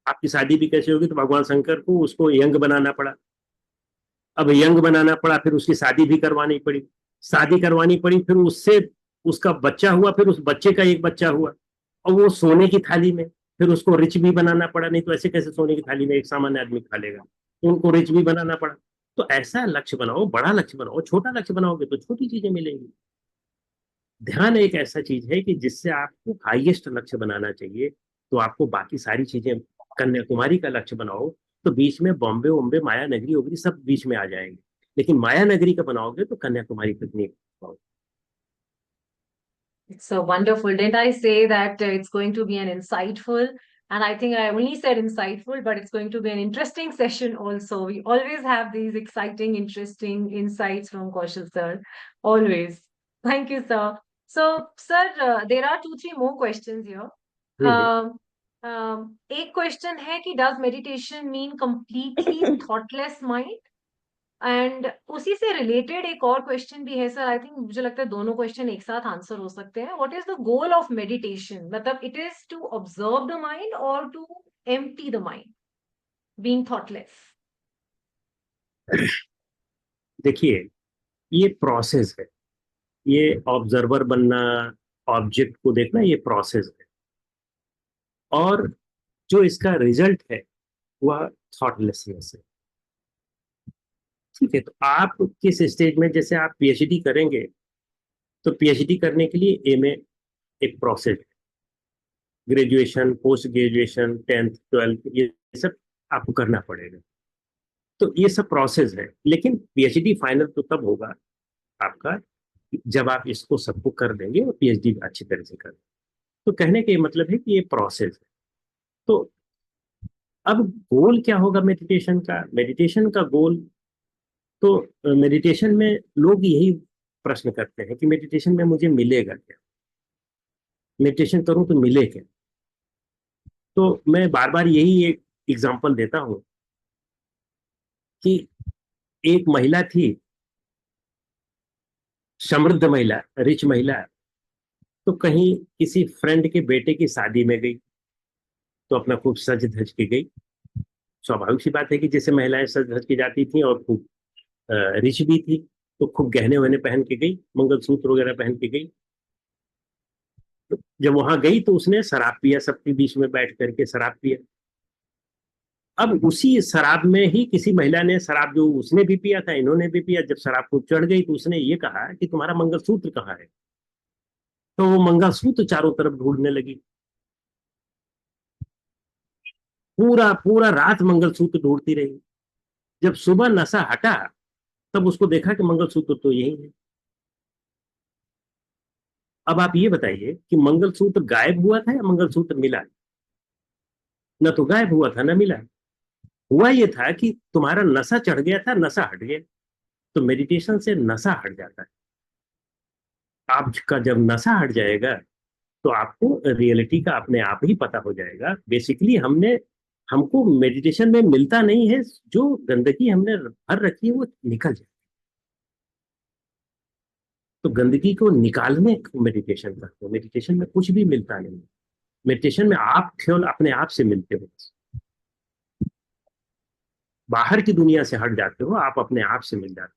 आपकी शादी भी कैसे होगी? तो भगवान शंकर को उसको यंग बनाना पड़ा। अब यंग बनाना पड़ा, फिर उसकी शादी भी करवानी पड़ी, शादी करवानी पड़ी, फिर उससे उसका बच्चा हुआ, फिर उस बच्चे का एक बच्चा हुआ, और वो सोने की थाली में। फिर उसको रिच भी बनाना पड़ा, नहीं तो ऐसे कैसे सोने की थाली में एक सामान्य आदमी खा लेगा, तो उनको रिच भी बनाना पड़ा। तो ऐसा लक्ष्य बनाओ, बड़ा लक्ष्य बनाओ। छोटा लक्ष्य बनाओगे तो छोटी चीजें मिलेंगी। ध्यान एक ऐसा चीज है कि जिससे आपको हाईएस्ट लक्ष्य बनाना चाहिए, तो आपको बाकी सारी चीजें, कन्याकुमारी का लक्ष्य बनाओ तो बीच में बॉम्बे वॉम्बे माया नगरी होगी, सब बीच में आ जाएंगे। लेकिन माया नगरी का बनाओगे तो कन्याकुमारी तक नहीं पहुंच। It's so wonderful. Didn't I say that it's going to be an insightful? And I think I only said insightful, but it's going to be an interesting session also. We always have these exciting, interesting insights from Kaushal sir. Always. Thank you, sir. So, sir, there are two, three more questions here. Hmm. Um, एक question है कि does meditation mean completely thoughtless mind? And उसी से related एक और question भी है sir. I think मुझे लगता है दोनों क्वेश्चन एक साथ आंसर हो सकते हैं। What is the goal of meditation? मतलब it is to observe the mind और to empty the mind, being thoughtless? देखिए, ये प्रोसेस है, ये ऑब्जर्वर बनना, ऑब्जेक्ट को देखना, ये प्रोसेस है। और जो इसका रिजल्ट है वह थॉटलेसनेस है। ठीक है, तो आप किस स्टेज में, जैसे आप पीएचडी करेंगे तो पीएचडी करने के लिए एम ए एक प्रोसेस है, graduation, post graduation, 10th 12th, ये सब आपको करना पड़ेगा। तो ये सब प्रोसेस है, लेकिन पीएचडी फाइनल तो तब होगा आपका जब आप इसको सबको कर देंगे और पीएचडी अच्छी तरह से कर। तो कहने का ये मतलब है कि ये प्रोसेस है। तो अब गोल क्या होगा मेडिटेशन का? मेडिटेशन का गोल तो मेडिटेशन में लोग यही प्रश्न करते हैं कि मेडिटेशन में मुझे मिलेगा क्या, मेडिटेशन करूं तो मिले क्या। तो मैं बार बार यही एक एग्जांपल देता हूं कि एक महिला थी, समृद्ध महिला, रिच महिला, तो कहीं किसी फ्रेंड के बेटे की शादी में गई, तो अपना खूब सज धज के गई। स्वाभाविक सी बात है कि जैसे महिलाएं सज धज के जाती थी, और खूब रिच भी थी, तो खूब गहने वहने पहन के गई, मंगलसूत्र वगैरह पहन के गई। तो जब वहां गई तो उसने शराब पिया, सबके बीच में बैठ करके शराब पिया। अब उसी शराब में ही किसी महिला ने शराब, जो उसने भी पिया था, इन्होंने भी पिया, जब शराब खूब चढ़ गई तो उसने ये कहा कि तुम्हारा मंगलसूत्र कहाँ है। तो वो मंगलसूत्र चारों तरफ ढूंढने लगी, पूरा पूरा रात मंगलसूत्र ढूंढती रही। जब सुबह नशा हटा तब उसको देखा कि मंगलसूत्र तो यही है। अब आप ये बताइए कि मंगलसूत्र गायब हुआ था या मंगलसूत्र मिला? न तो गायब हुआ था न मिला। हुआ ये था कि तुम्हारा नशा चढ़ गया था, नशा हट गया। तो मेडिटेशन से नशा हट जाता है। आपका जब नशा हट जाएगा तो आपको रियलिटी का अपने आप ही पता हो जाएगा। बेसिकली हमको मेडिटेशन में मिलता नहीं है, जो गंदगी हमने भर रखी है वो निकल जाए। तो गंदगी को निकालने को मेडिटेशन करते हो, मेडिटेशन में कुछ भी मिलता नहीं। मेडिटेशन में आप केवल अपने आप से मिलते हो, बाहर की दुनिया से हट जाते हो, आप अपने आप से मिल जाते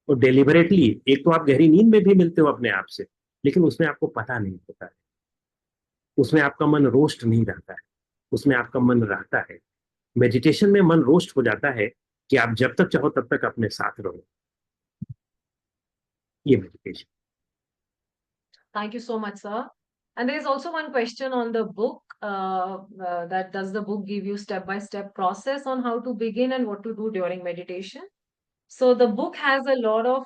हो। और डेलिबरेटली, एक तो आप गहरी नींद में भी मिलते हो अपने आप से, लेकिन उसमें आपको पता नहीं होता है, उसमें आपका मन रोस्ट नहीं रहता है, उसमें आपका मन रहता है। मेडिटेशन में मन रोस्ट हो जाता है कि आप जब तक चाहो तब तक अपने साथ रहो। ये meditation. Thank you so much, sir. And there is also one question on the book, that does the book give you step-by-step process on how to begin and what to do during meditation? So the book has a lot of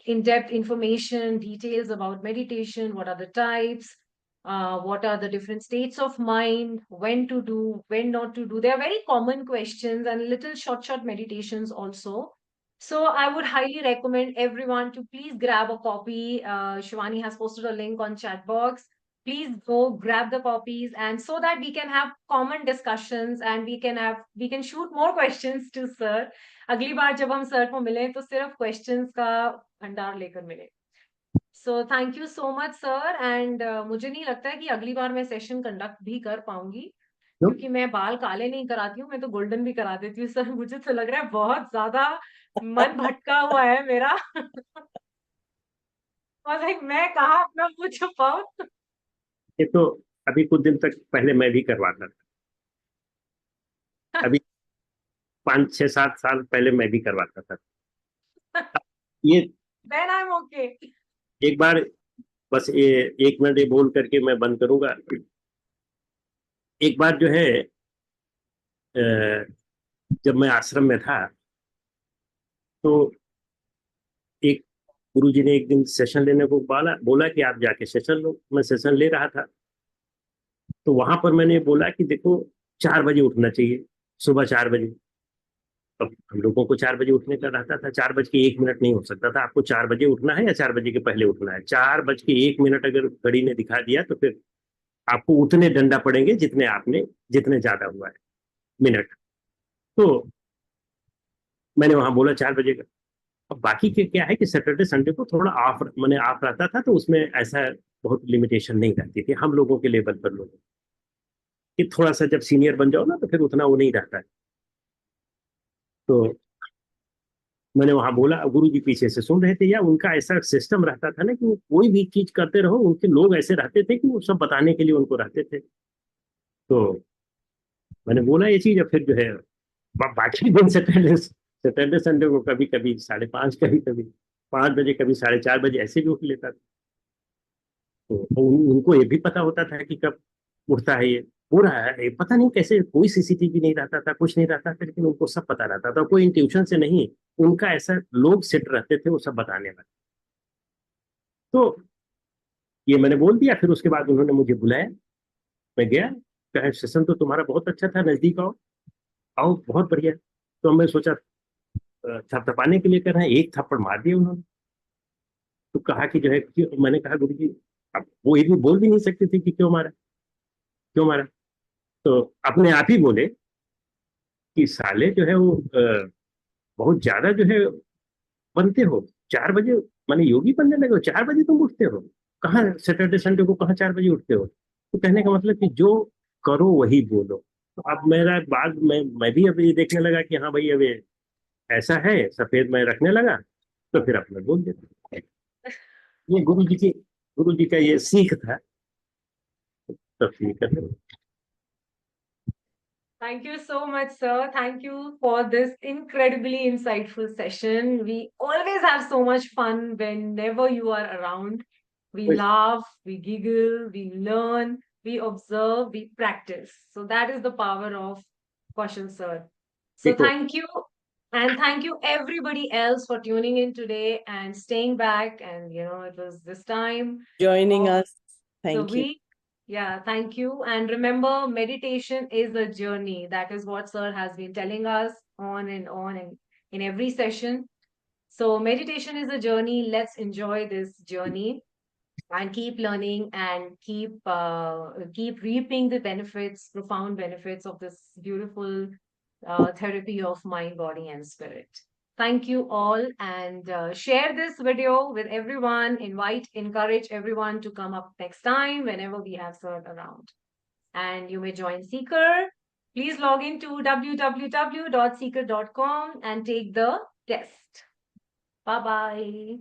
in-depth information, details about meditation, what are the types, what are the different states of mind, when to do, when not to do. They are very common questions and little short meditations also. So I would highly recommend everyone to please grab a copy. Shivani has posted a link on chat box. Please go grab the copies, and so that we can have common discussions and we can shoot more questions to sir. अगली बार जब हम sir को मिले तो सिर्फ questions का भंडार लेकर मिले. So thank you so much sir. And मुझे नहीं लगता है कि अगली बार मैं सेशन कंडक्ट भी कर पाऊंगी, क्योंकि मैं बाल काले नहीं कराती हूँ, मैं तो गोल्डन भी करा देती हूँ सर. मुझे तो लग रहा है बहुत ज्यादा मन भटका हुआ है मेरा. और लाइक मैं कहाँ अपना मुंह छुपाऊं. ये तो अभी कुछ दिन तक पहले मैं भी करवाता था, अभी 5 6 7 साल पहले मैं भी करवाता था. ये देन आई एम ओके. एक बार बस ये 1 मिनट ये बोल करके मैं बंद करूंगा. एक बार जो है जब मैं आश्रम में था तो एक गुरुजी ने एक दिन सेशन लेने को बोला कि आप जाके सेशन लो. मैं सेशन ले रहा था तो वहां पर मैंने बोला कि देखो 4 बजे उठना चाहिए, सुबह 4 बजे. अब हम लोगों को 4 बजे उठने का रहता था, 4 बज के 1 मिनट नहीं हो सकता था. आपको 4 बजे उठना है या 4 बजे के पहले उठना है? 4 बज के 1 मिनट अगर घड़ी ने दिखा दिया तो फिर आपको उतने डंडा पड़ेंगे जितने ज्यादा हुआ है मिनट. तो मैंने वहां बोला 4 बजे का. अब बाकी के क्या है कि सैटरडे संडे को थोड़ा ऑफ मैंने ऑफ रहता था, तो उसमें ऐसा बहुत लिमिटेशन नहीं रहती थी हम लोगों के लेवल पर. लोगों कि थोड़ा सा जब सीनियर बन जाओ ना तो फिर उतना वो नहीं रहता है. तो मैंने वहां बोला, गुरु जी पीछे से सुन रहे थे. या उनका ऐसा सिस्टम रहता था ना कि वो कोई भी चीज करते रहो, उनके लोग ऐसे रहते थे कि वो सब बताने के लिए उनको रहते थे. तो मैंने बोला ये चीज. अब फिर जो है बाकी दिन सैटरडे सैटरडे संडे को कभी कभी 5:30, कभी कभी 5 बजे, कभी 4:30 बजे ऐसे भी उठ लेता था. तो उनको ये भी पता होता था कि कब उठता है, ये हो रहा है. पता नहीं कैसे, कोई सीसीटीवी नहीं रहता था, कुछ नहीं रहता था, लेकिन उनको सब पता रहता था. कोई इंट्यूशन से नहीं, उनका ऐसा लोग सेट रहते थे वो सब बताने वाले. तो ये मैंने बोल दिया. फिर उसके बाद उन्होंने मुझे बुलाया, मैं गया. कहा सेशन तो तुम्हारा बहुत अच्छा था, नजदीक आओ. आओ, बहुत बढ़िया. तो मैं सोचा थपथपाने के लिए कर रहे हैं, एक थप्पड़ मार दिया उन्होंने. तो कहा कि जो है मैंने कहा गुरु जी, अब वो ये भी बोल भी नहीं सकती थी कि क्यों मारा, क्यों मारा. तो अपने आप ही बोले कि साले जो है वो बहुत ज्यादा जो है बनते हो. 4 बजे माने योगी बनने लगे हो, 4 बजे तुम उठते हो. कहाँ सैटरडे संडे को कहाँ 4 बजे उठते हो? तो कहने का मतलब कि जो करो वही बोलो. तो अब मेरा बाद मैं भी अब ये देखने लगा कि हाँ भाई अब ये ऐसा है, सफेद मैं रखने लगा. तो फिर अपने बोल देता. ये गुरु जी का ये सीख था. तब सीख कर Thank you so much, sir. Thank you for this incredibly insightful session. We always have so much fun whenever you are around. We laugh, we giggle, we learn, we observe, we practice. So that is the power of Kaushal, sir. So देखो. thank you. And thank you everybody else for tuning in today and staying back. And it was this time Joining of us. the Thank you. week. Yeah, thank you. And remember, meditation is a journey. That is what Sir has been telling us on and on and in every session. So meditation is a journey. Let's enjoy this journey and keep learning and keep reaping the benefits, profound benefits of this beautiful therapy of mind, body, and spirit. Thank you all, and share this video with everyone. Encourage everyone to come up next time whenever we have Sir around. And you may join Seeker. Please log into www.seeker.com and take the test. Bye-bye.